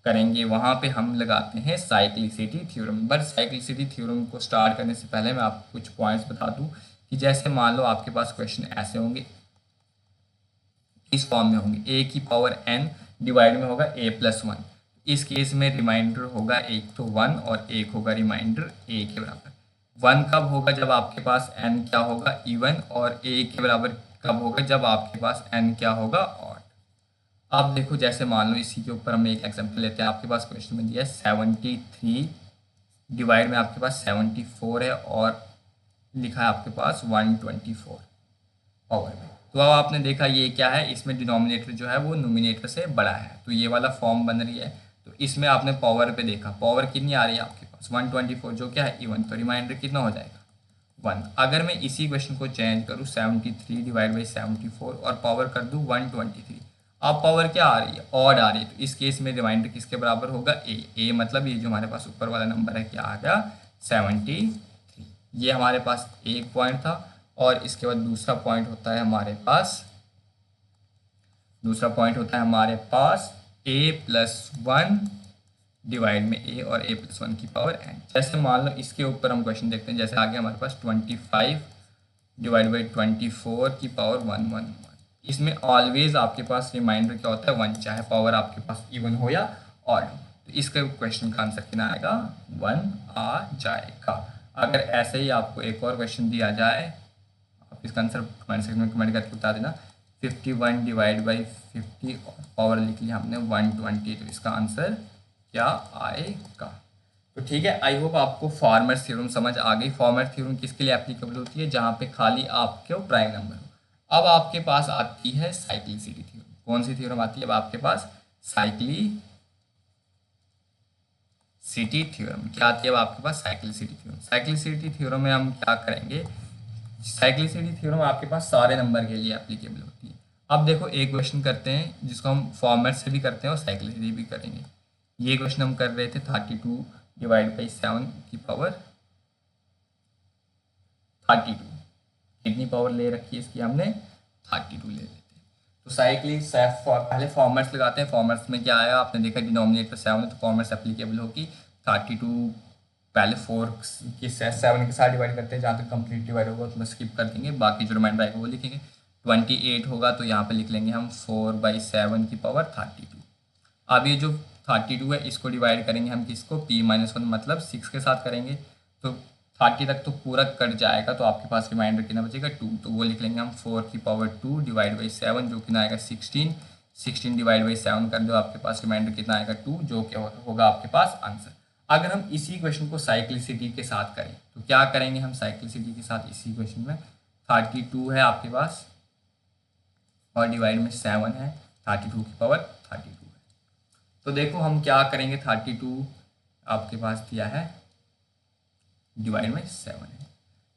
करेंगे। वहाँ पे हम लगाते हैं cyclicity theorem. But cyclicity theorem को स्टार्ट करने से पहले मैं आपको कुछ पॉइंट्स बता दूँ कि जैसे मान लो आपके पास क्वेश्चन ऐसे होंगे, इस फॉर्म में होंगे, a की पावर n डिवाइड में होगा a+1। इस केस में रिमाइंडर होगा एक तो 1 और एक होगा रिमाइंडर a के बराबर। 1 कब होगा जब आपके पास n क्या होगा इवन, और a के बराबर कब होगा जब आपके पास n क्या होगा ऑड। अब देखो जैसे मान लो इसी के ऊपर हम एक एग्जांपल लेते हैं। आपके पास क्वेश्चन में दिया है 73 डिवाइड में आपके पास 74 है और लिखा है आपके पास 124 पावर में। तो अब आपने देखा ये क्या है, इसमें डिनोमिनेटर जो है वो नोमिनेटर से बड़ा है, तो ये वाला फॉर्म बन रही है। तो इसमें आपने पावर पे देखा, पावर कितनी आ रही है आपके पास 124, जो क्या है इवन, तो रिमाइंडर कितना हो जाएगा 1। अगर मैं इसी क्वेश्चन को चेंज करूँ 73 डिवाइड बाई 74 और पावर कर दूँ 123, अब पावर क्या आ रही है ऑड आ रही है, तो इस केस में रिमाइंडर किसके बराबर होगा ए मतलब ये जो हमारे पास ऊपर वाला नंबर है क्या आ गया 73। ये हमारे पास एक पॉइंट था। और इसके बाद दूसरा पॉइंट होता है हमारे पास a+1 डिवाइड में a और a+1 की पावर n। जैसे मान लो इसके ऊपर हम क्वेश्चन देखते हैं, जैसे आगे हमारे पास 25 डिवाइड बाई 24 की पावर 111। इसमें ऑलवेज आपके पास रिमाइंडर क्या होता है 1, चाहे पावर आपके पास इवन हो या ऑड हो। तो इसके क्वेश्चन का आंसर कितना आएगा 1 आ जाएगा। अगर ऐसे ही आपको एक और क्वेश्चन दिया जाए, आप इसका आंसर कमेंट सेक्शन में कमेंट करके बता देना। 51 डिवाइड बाई 50 और पावर लिख लिया हमने 120, तो इसका आंसर क्या आएगा। तो ठीक है, आई होप आपको फॉर्मेट थ्योरम समझ आ गई। फॉर्मेट थ्योरम किसके लिए एप्लीकेबल होती है, जहाँ पे खाली आपके प्राइम नंबर हो। अब आपके पास आती है साइक्लिसिटी थ्योरम। कौन सी थ्योरम आती है अब आपके पास, साइक्लिसिटी थ्योरम। क्या आती है अब आपके पास, साइक्लिसिटी थ्योरम। साइक्लिसिटी थ्योरम में हम क्या करेंगे, साइक्लिसिटी थ्योरम आपके पास सारे नंबर के लिए एप्लीकेबल होती है। अब देखो एक क्वेश्चन करते हैं जिसको हम फॉर्मेट से भी करते हैं और साइक्लिसिटी भी करेंगे। ये क्वेश्चन हम कर रहे थे 32 डिवाइड बाई 7 की पावर 32। कितनी पावर ले रखी है इसकी, हमने 32 ले लेते हैं। तो पहले फॉर्मेट्स लगाते हैं। फॉर्मेट्स में क्या आया, आपने देखा डिनोमिनेटर 7 है तो फॉर्मेट्स एप्लीकेबल होगी। 32 पहले 4 की 7 के साथ डिवाइड करते हैं, जहाँ तक कंप्लीट डिवाइड होगा तो स्किप कर देंगे, बाकी जो रिमाइंडर आएगा वो लिखेंगे। 28 होगा तो यहाँ पे लिख लेंगे हम 4/7 की पावर 32। अब ये जो 32 है इसको डिवाइड करेंगे हम किसको, p-1 मतलब 6 के साथ करेंगे, तो 30 तक तो पूरा कट जाएगा, तो आपके पास रिमाइंडर कितना बचेगा 2, तो वो लिख लेंगे हम 4 की पावर 2 डिवाइड बाई 7, जो कितना आएगा 16 डिवाइड बाई 7 कर दो, आपके पास रिमाइंडर कितना आएगा 2, जो क्या होगा आपके पास आंसर। अगर हम इसी क्वेश्चन को साइक्लिसिटी के साथ करें तो क्या करेंगे हम साइक्लिसिटी के साथ इसी क्वेश्चन में 32 है आपके पास और डिवाइड में 7 है, 32 की पावर 32 है। तो देखो हम क्या करेंगे, 32 आपके पास दिया है डिवाइड में 7 है।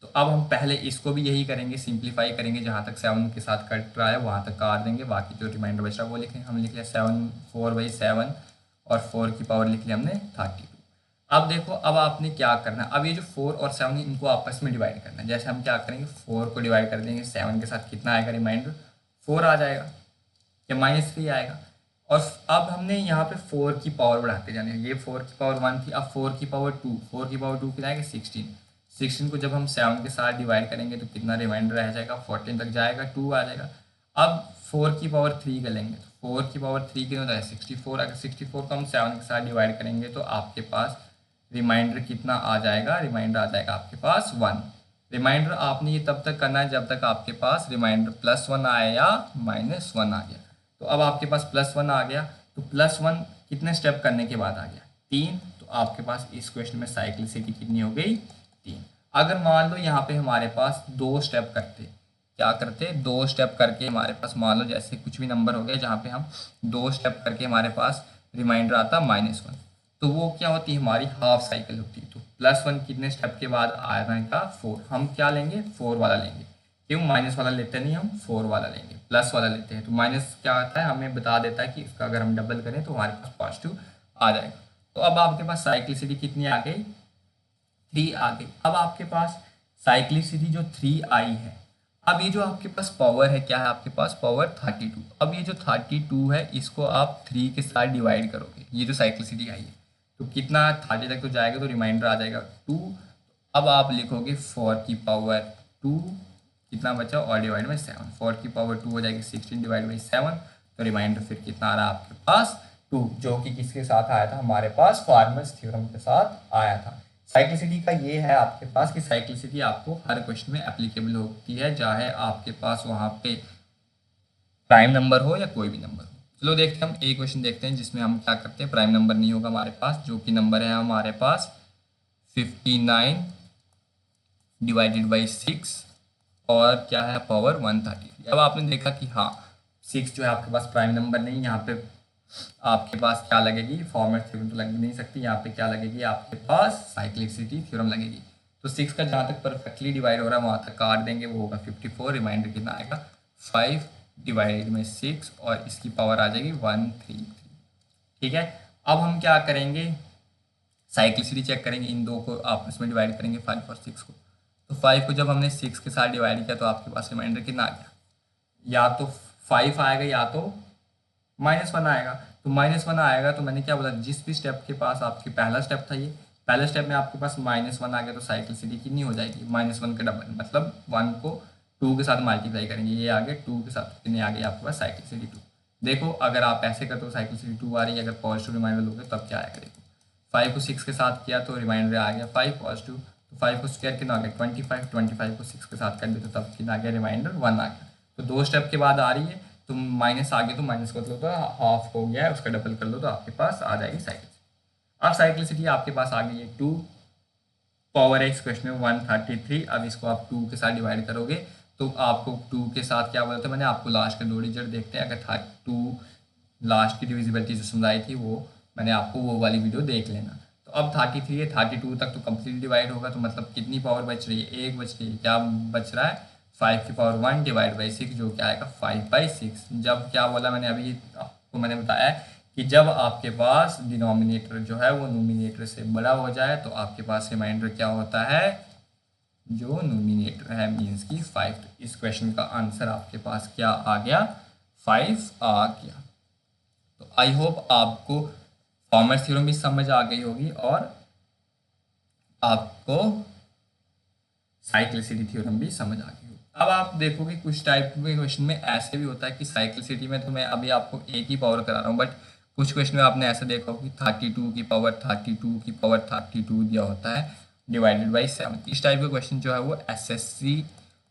तो अब हम पहले इसको भी यही करेंगे, सिंप्लीफाई करेंगे, जहाँ तक 7 के साथ कट रहा है वहाँ तक काट देंगे, बाकी जो रिमाइंडर बच रहा है वो लिखेंगे। हम लिख लिया 7 4/7 और 4 की पावर लिख लिया हमने 32। अब देखो अब आपने क्या करना है, अब ये जो 4 और 7 इनको आपस में डिवाइड करना है। जैसे हम क्या करेंगे, 4 को डिवाइड कर देंगे 7 के साथ, कितना आएगा रिमाइंडर, 4 आ जाएगा या -3 आएगा। और अब हमने यहाँ पे 4 की पावर बढ़ाते जाने, ये 4 की पावर 1 थी, अब 4 की पावर 2, 4 की पावर 2 कितना आएगा 16, 16 को जब हम 7 के साथ डिवाइड करेंगे तो कितना रिमाइंडर रह जाएगा, 14 तक जाएगा, 2 आ जाएगा। अब 4 की पावर 3 कर लेंगे तो 4 की पावर 3 कितना होता है 64, अगर 64 को हम 7 के साथ डिवाइड करेंगे तो आपके पास रिमाइंडर कितना आ जाएगा, रिमाइंडर आ जाएगा आपके पास 1। रिमाइंडर आपने ये तब तक करना है जब तक आपके पास रिमाइंडर +1 आए या -1 आ गया। तो अब आपके पास +1 आ गया, तो +1 कितने स्टेप करने के बाद आ गया 3, तो आपके पास इस क्वेश्चन में साइक्लिसिटी कितनी हो गई 3। अगर मान लो यहाँ पे हमारे पास 2 स्टेप करते, क्या करते 2 स्टेप करके हमारे पास मान लो जैसे कुछ भी नंबर हो गया जहाँ पे हम 2 स्टेप करके हमारे पास रिमाइंडर आता -1, तो वो क्या होती है हमारी हाफ साइकिल होती है। तो +1 कितने स्टेप के बाद आएगा 4, हम क्या लेंगे 4 वाला लेंगे, क्यों माइनस वाला लेते नहीं, हम 4 वाला लेंगे, प्लस वाला लेते हैं। तो माइनस क्या आता है हमें बता देता है कि इसका अगर हम डबल करें तो हमारे पास पॉजिटिव आ जाएगा। तो अब आपके पास साइक्लिसिटी कितनी आ गई 3 आ गई। अब आपके पास साइक्लिसिटी जो 3 आई है, अब ये जो आपके पास पावर है क्या है आपके पास पावर 32। अब ये जो 32 है इसको आप 3 के साथ डिवाइड करोगे, ये जो साइक्लिसिटी आई है तो कितना 30 तक तो जाएगा, तो रिमाइंडर आ जाएगा 2। अब आप लिखोगे 4 की पावर 2 कितना बचा और डिवाइड में 7, 4 की पावर 2 हो जाएगी 16 डिवाइड बाई 7, तो रिमाइंडर फिर कितना आ रहा है आपके पास 2, जो कि किसके साथ आया था हमारे पास फार्मर्स थ्योरम के साथ आया था। साइक्लिसिटी का ये है आपके पास कि साइक्लिसिटी आपको हर क्वेश्चन में एप्लीकेबल होती है, चाहे आपके पास वहाँ पे प्राइम नंबर हो या कोई भी नंबर हो। चलो देखते हैं हम एक क्वेश्चन देखते हैं जिसमें हम क्या करते हैं, प्राइम नंबर नहीं होगा हमारे पास, जो कि नंबर है हमारे पास 59 डिवाइडेड बाई 6 और क्या है पावर 133। अब आपने देखा कि हाँ 6 जो है आपके पास प्राइम नंबर नहीं, यहाँ पे आपके पास क्या लगेगी फॉर्मेट थ्योरम तो लग नहीं सकती, यहाँ पे क्या लगेगी आपके पास साइक्लिसिटी थ्योरम लगेगी। तो 6 का जहाँ तक परफेक्टली डिवाइड हो रहा है वहाँ तक काट देंगे, वो होगा 54, रिमाइंडर कितना आएगा 5 डिवाइड में 6 और इसकी पावर आ जाएगी 133। ठीक है, अब हम क्या करेंगे साइक्लिसिटी चेक करेंगे, इन दो को आपस में डिवाइड करेंगे 5 और 6 को। तो 5 को जब हमने 6 के साथ डिवाइड किया तो आपके पास रिमाइंडर कितना आ गया, या तो 5 आएगा या तो -1 आएगा। तो -1 आएगा तो मैंने क्या बोला, जिस भी स्टेप के पास आपकी पहला स्टेप था ये पहले स्टेप में आपके पास -1 आ गया तो साइक्लिसिटी कितनी हो जाएगी -1 का डबल, मतलब 1 को 2 के साथ मल्टीप्लाई करेंगे, ये आ गया 2 के साथ कितने आ गई आपके पास साइक्लिसिटी 2। देखो अगर आप ऐसे करते हो साइक्लिसिटी 2 आ रही है, अगर पॉजिटिव रिमाइंडर लोगे तब क्या आएगा, देखो 5 को 6 के साथ किया तो रिमाइंडर आ गया 5 पॉजिटिव, तो 5 को स्क्वायर कितना आ गया 25, 25 को 6 के साथ कर दिया तो तब कितना आ गया रिमाइंडर 1 आ गया। तो 2 स्टेप के बाद आ रही है तो माइनस आ गया, तो माइनस कर लो तो हाफ हो गया है, उसका डबल कर लो तो आपके पास आ जाएगी साइक्लिसिटी। अब साइक्लिसिटी आपके पास आ गई है 2 पावर एक्स क्वेश्चन में 133। अब इसको आप 2 के साथ डिवाइड करोगे तो आपको 2 के साथ क्या बोलते हैं, मैंने आपको लास्ट के 2 डिजिट देखते हैं, अगर 2 लास्ट की डिविजिबिलिटी जो समझाई थी वो मैंने आपको वो वाली वीडियो देख लेना। तो अब 33 है, 32 तक तो कंप्लीट डिवाइड होगा, तो मतलब कितनी पावर बच रही है 1 बच रही है, क्या बच रहा है 5 की पावर 1 डिवाइड बाई 6 जो क्या आएगा 5/6। जब क्या बोला मैंने अभी आपको मैंने बताया कि जब आपके पास डिनोमिनेटर जो है वो नोमिनेटर से बड़ा हो जाए तो आपके पास रिमाइंडर क्या होता है, जो नोमिनेटर है मीन्स की 5। तो इस क्वेश्चन का आंसर आपके पास क्या आ गया 5 आ गया। तो आई होप आपको फॉर्मेट थ्योरम भी समझ आ गई होगी और आपको साइक्लिसिटी थ्योरम भी समझ आ गई होगी। अब आप देखोगे कुछ टाइप के क्वेश्चन में ऐसे भी होता है कि साइक्लिसिटी में तो मैं अभी आपको एक ही पावर करा रहा हूँ, बट कुछ क्वेश्चन में आपने ऐसा देखा हो कि 32 की पावर 32 की पावर 32 दिया होता है डिवाइडेड बाई 7। इस टाइप का क्वेश्चन जो है वो SSC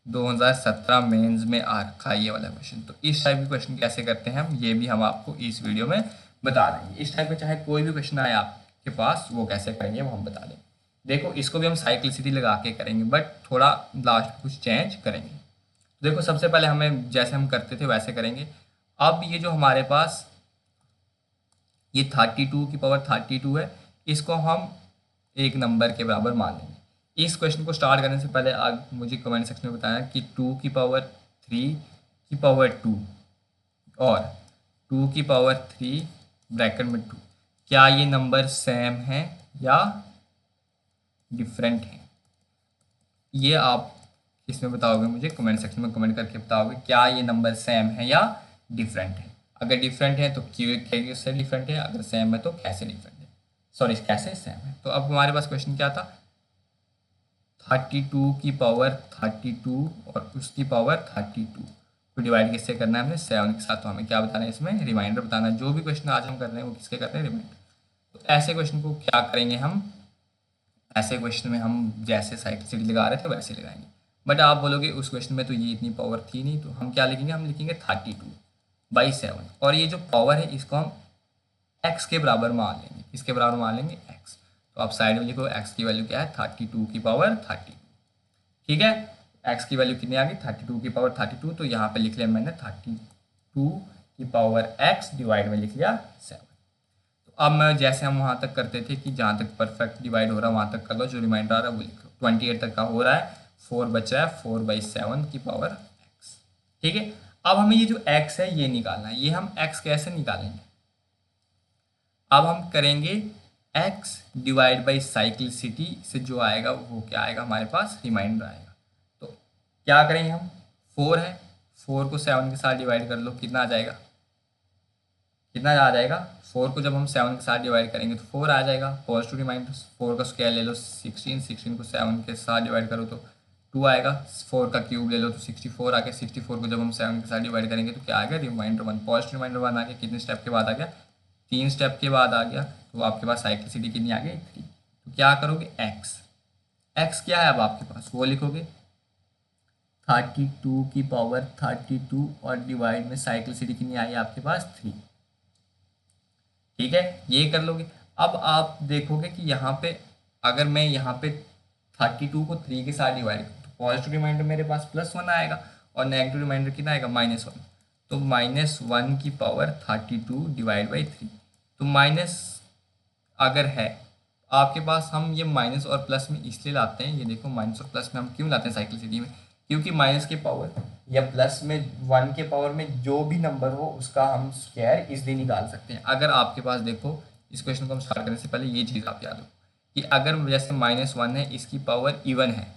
2017 मेंस में आ रखा है ये वाला क्वेश्चन। तो इस टाइप के क्वेश्चन कैसे करते हैं हम, ये भी हम आपको इस वीडियो में बता देंगे। इस टाइप का चाहे कोई भी क्वेश्चन आए आप के पास वो कैसे करेंगे वो हम बता देंगे। देखो इसको भी हम साइक्लिसिटी लगा के करेंगे बट थोड़ा लास्ट में कुछ चेंज करेंगे। तो देखो सबसे पहले हमें जैसे हम करते थे वैसे करेंगे। अब ये जो हमारे पास ये 32 की पावर 32 है, इसको हम एक नंबर के बराबर मान लेंगे। इस क्वेश्चन को स्टार्ट करने से पहले मुझे कमेंट सेक्शन में बताना कि 2 की पावर 3 की पावर 2 और 2 की पावर 3 ब्रैकेट में 2, क्या ये नंबर सेम है या डिफरेंट है? ये आप इसमें बताओगे, मुझे कमेंट सेक्शन में कमेंट करके बताओगे क्या ये नंबर सेम है या डिफरेंट है। अगर डिफरेंट है तो क्यों कैसे डिफरेंट है, अगर सेम है तो कैसे डिफरेंट है, सॉरी कैसे सेम है। तो अब हमारे पास क्वेश्चन क्या था, 32 की पावर 32 और उसकी पावर 32 को डिवाइड किससे करना है हमने, 7 के साथ। तो हमें क्या बताना है इसमें, रिमाइंडर बताना है। जो भी क्वेश्चन आज हम कर रहे हैं वो किसके कर रहे हैं, रिमाइंडर। तो ऐसे क्वेश्चन को क्या करेंगे हम, ऐसे क्वेश्चन में हम जैसे साइक्लिसिटी लगा रहे थे वैसे लगाएंगे। बट आप बोलोगे उस क्वेश्चन में तो ये इतनी पावर थी नहीं, तो हम क्या लिखेंगे, हम लिखेंगे 32/7 और ये जो पावर है इसको हम x के बराबर मान लेंगे। किसके बराबर मान लेंगे, x। तो आप साइड में लिखो x की वैल्यू क्या है, 32 की पावर 32। ठीक है, x की वैल्यू कितनी आ गई, 32 की पावर 32। तो यहाँ पे लिख लिया मैंने 32 की पावर x डिवाइड में लिख लिया 7। तो अब मैं जैसे हम वहाँ तक करते थे कि जहाँ तक परफेक्ट डिवाइड हो रहा है वहाँ तक कर लो, जो रिमाइंडर आ रहा है वो लिखो। 28 तक का हो रहा है, 4 बचा है, 4/7 की पावर x। ठीक है, अब हमें ये जो x है ये निकालना है। ये हम x कैसे निकालेंगे, अब हम करेंगे x डिवाइड बाई साइक्लिसिटी से जो आएगा वो क्या आएगा हमारे पास, रिमाइंडर आएगा। तो क्या करेंगे हम, 4 है, 4 को 7 के साथ डिवाइड कर लो, कितना आ जाएगा, कितना आ जाएगा, 4 को जब हम 7 के साथ डिवाइड करेंगे तो 4 आ जाएगा। पॉजिटिव रिमाइंडर, 4 का स्क्वायर ले लो 16, 16 को 7 के साथ डिवाइड करो तो 2 आएगा। 4 का क्यूब ले लो तो 64 आ गया। 64 को जब हम 7 के साथ डिवाइड करेंगे तो क्या आ गया, रिमाइंडर 1। पॉजिटिव रिमाइंडर 1 आ गया। कितने स्टेप के बाद आ गया, 3 स्टेप के बाद आ गया। तो आपके पास साइक्लिसिटी कितनी आ गई, 3। तो क्या करोगे, एक्स क्या है अब आपके पास वो लिखोगे, 32 की पावर 32 और डिवाइड में साइक्लिसिटी कितनी आई आपके पास, 3। ठीक है, ये कर लोगे। अब आप देखोगे कि यहाँ पे अगर मैं यहाँ पे 32 को 3 के साथ डिवाइड करूँ तो पॉजिटिव रिमाइंडर मेरे पास +1 आएगा और नेगेटिव रिमाइंडर कितना आएगा, -1। तो -1 की पावर 32 डिवाइड बाई 3। तो माइनस अगर है आपके पास, हम ये माइनस और प्लस में इसलिए लाते हैं, ये देखो माइनस और प्लस में हम क्यों लाते हैं साइक्लिसिटी में, क्योंकि माइनस के पावर या प्लस में 1 के पावर में जो भी नंबर हो उसका हम स्क्वायर इजली निकाल सकते हैं। अगर आपके पास देखो, इस क्वेश्चन को हम स्टार्ट करने से पहले ये चीज़ आप याद हो कि अगर जैसे -1 है, इसकी पावर इवन है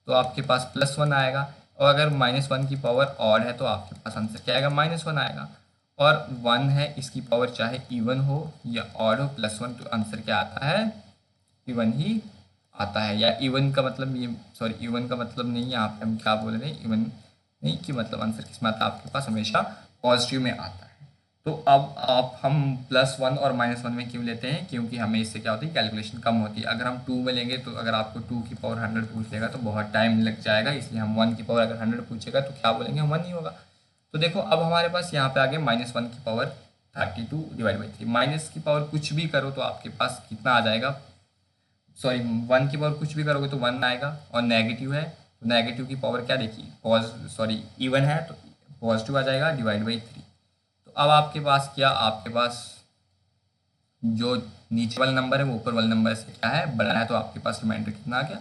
तो आपके पास +1 आएगा, और अगर -1 की पावर ऑड है तो आपके पास आंसर क्या आएगा, -1 आएगा। और 1 है, इसकी पावर चाहे इवन हो या ऑड हो, +1, तो आंसर क्या आता है, इवन ही आता है। या इवन का मतलब ये, सॉरी इवन का मतलब नहीं, यहाँ पे हम क्या बोल रहे हैं, इवन नहीं कि मतलब आंसर किस में आता है, आपके पास हमेशा पॉजिटिव में आता है। तो अब आप हम +1 और -1 में क्यों लेते हैं, क्योंकि हमें इससे क्या होती है, कैलकुलेशन कम होती है। अगर हम 2 में लेंगे तो अगर आपको 2 की पावर 100 पूछ लेगा तो बहुत टाइम लग जाएगा, इसलिए हम 1 की पावर अगर 100 पूछेगा तो क्या बोलेंगे, 1 ही होगा। तो देखो अब हमारे पास यहाँ पे आ गया -1 की पावर 32 डिवाइड बाई 3। माइनस की पावर कुछ भी करो तो आपके पास कितना आ जाएगा, सॉरी 1 की पावर कुछ भी करोगे तो 1 आएगा, और नेगेटिव है तो नेगेटिव की पावर क्या देखिए, सॉरी इवन है तो पॉजिटिव आ जाएगा, डिवाइड बाई 3। तो अब आपके पास क्या, आपके पास जो नीचे वाला नंबर है वो ऊपर वाले नंबर से क्या है, बड़ा है, तो आपके पास रिमाइंडर कितना आ गया,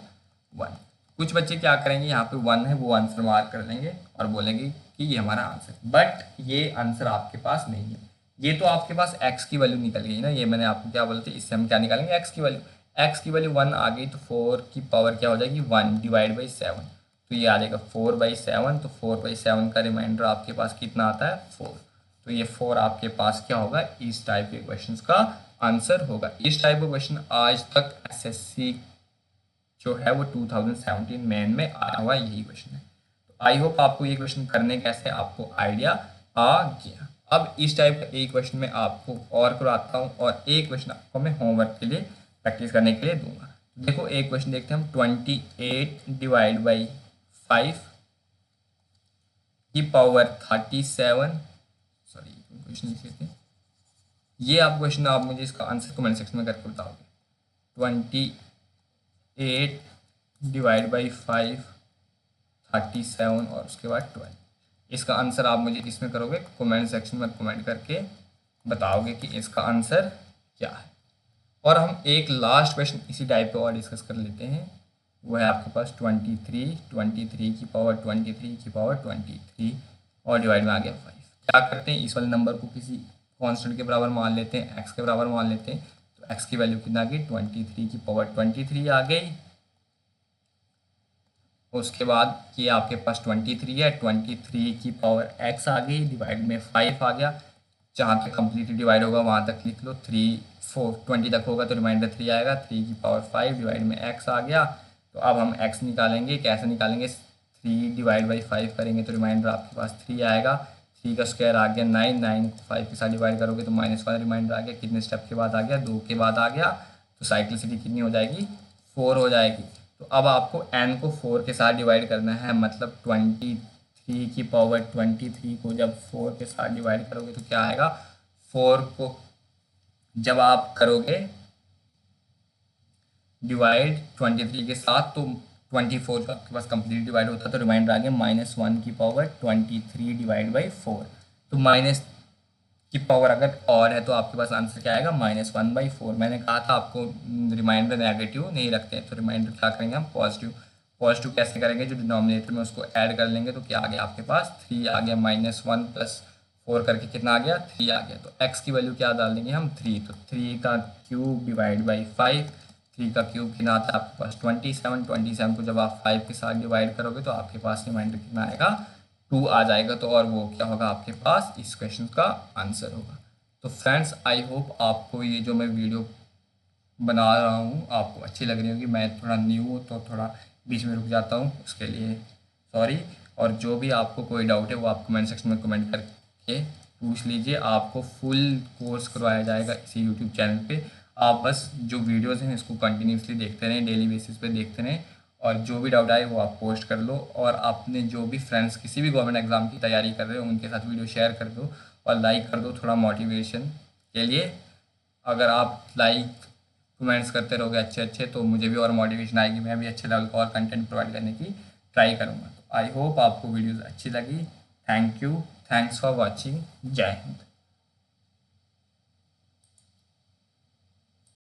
1। कुछ बच्चे क्या करेंगे, यहाँ पे 1 है वो आंसर मार्क कर लेंगे और बोलेंगे कि ये हमारा आंसर, बट ये आंसर आपके पास नहीं है। ये तो आपके पास x की वैल्यू निकल गई ना, ये मैंने आपको क्या बोलते, इससे हम क्या निकालेंगे, x की वैल्यू। x की वैल्यू 1 आ गई तो 4 की पावर क्या हो जाएगी, 1 डिवाइड बाई 7। तो ये आ जाएगा 4/7। तो 4/7 का रिमाइंडर आपके पास कितना आता है, 4। तो ये 4 आपके पास क्या होगा, इस टाइप के क्वेश्चंस का आंसर होगा। इस टाइप का क्वेश्चन आज तक एसएससी जो है वो 2017 मेन में आया हुआ यही क्वेश्चन है। तो आई होप आपको ये क्वेश्चन करने कैसे आपको आइडिया आ गया। अब इस टाइप का एक क्वेश्चन मैं आपको और कराता हूँ, और एक क्वेश्चन आपको मैं होमवर्क के लिए प्रैक्टिस करने के लिए दूंगा। देखो एक क्वेश्चन देखते हैं हम, 28 डिवाइड बाई 5 की पावर 37, सॉरी क्वेश्चन लिख लेते हैं, ये आप क्वेश्चन आप मुझे इसका आंसर कमेंट सेक्शन में करके बताओगे। 28 डिवाइड बाई 5 37 और उसके बाद 12। इसका आंसर आप मुझे इसमें करोगे, कमेंट सेक्शन में कमेंट करके बताओगे कि इसका आंसर क्या है। और हम एक लास्ट क्वेश्चन इसी टाइप पे और डिस्कस कर लेते हैं। वो है आपके पास 23 की पावर 23 की पावर 23 और डिवाइड में आ गया 5। क्या करते हैं, इस वाले नंबर को किसी कांस्टेंट के बराबर मान लेते हैं, एक्स के बराबर मान लेते हैं। तो एक्स की वैल्यू कितना आ गई, 23 की पावर 23 आ गई। उसके बाद ये आपके पास 23 है, 23 की पावर एक्स आ गई, डिवाइड में 5 आ गया। जहाँ तक कम्प्लीटली डिवाइड होगा वहाँ तक लिख लो, 3 4 20 तक होगा तो रिमाइंडर 3 आएगा। 3 की पावर 5 डिवाइड में एक्स आ गया। तो अब हम एक्स निकालेंगे, कैसे निकालेंगे, 3 डिवाइड बाई 5 करेंगे तो रिमाइंडर आपके पास 3 आएगा। 3 का स्क्वायर आ गया 9, 9 को 5 के साथ डिवाइड करोगे तो -1 रिमाइंडर आ गया। कितने स्टेप के बाद आ गया, 2 के बाद आ गया। तो साइक्लिसिटी कितनी हो जाएगी, 4 हो जाएगी। तो अब आपको n को 4 के साथ डिवाइड करना है, मतलब 23 की पावर 23 को जब 4 के साथ डिवाइड करोगे तो क्या आएगा, 4 को जब आप करोगे डिवाइड 23 के साथ तो 24 जो आपके पास कंप्लीट डिवाइड होता है तो रिमाइंडर आ गया -1 की पावर 23 डिवाइड बाई 4। तो माइनस की पावर अगर और है तो आपके पास आंसर क्या आएगा, -1/4। मैंने कहा था आपको रिमाइंडर नेगेटिव नहीं रखते हैं, तो रिमाइंडर क्या करेंगे हम, पॉजिटिव। पॉजिटिव कैसे करेंगे, जो डिनोमिनेटर में उसको ऐड कर लेंगे तो क्या आ गया आपके पास, 3 आ गया। -1 + 4 करके कितना आ गया, 3 आ गया। तो x की वैल्यू क्या डाल देंगे हम, 3। तो 3 का क्यूब डिवाइड बाई 5, 3 का क्यूब कितना आता है आपके पास 27। 27 को जब आप 5 के साथ डिवाइड करोगे तो आपके पास रिमाइंडर कितना आएगा, 2 आ जाएगा। तो और वो क्या होगा आपके पास, इस क्वेश्चन का आंसर होगा। तो फ्रेंड्स आई होप आपको ये जो मैं वीडियो बना रहा हूँ आपको अच्छी लग रही होगी। मैं थोड़ा न्यू हूँ तो थोड़ा बीच में रुक जाता हूँ, उसके लिए सॉरी। और जो भी आपको कोई डाउट है वो आप कमेंट सेक्शन में कमेंट करके पूछ लीजिए। आपको फुल कोर्स करवाया जाएगा इसी यूट्यूब चैनल पे। आप बस जो वीडियोस हैं इसको कंटिन्यूसली देखते रहें, डेली बेसिस पे देखते रहें, और जो भी डाउट आए वो आप पोस्ट कर लो। और अपने जो भी फ्रेंड्स किसी भी गवर्नमेंट एग्ज़ाम की तैयारी कर रहे हो उनके साथ वीडियो शेयर कर दो और लाइक कर दो, थोड़ा मोटिवेशन के लिए। अगर आप लाइक कमेंट्स करते रहोगे अच्छे अच्छे तो मुझे भी और मोटिवेशन आएगी, मैं भी अच्छे लेवल का और कंटेंट प्रोवाइड करने की ट्राई करूँगा। तो आई होप आपको वीडियोज़ अच्छी लगी। Thank you, thanks for watching. जय हिंद।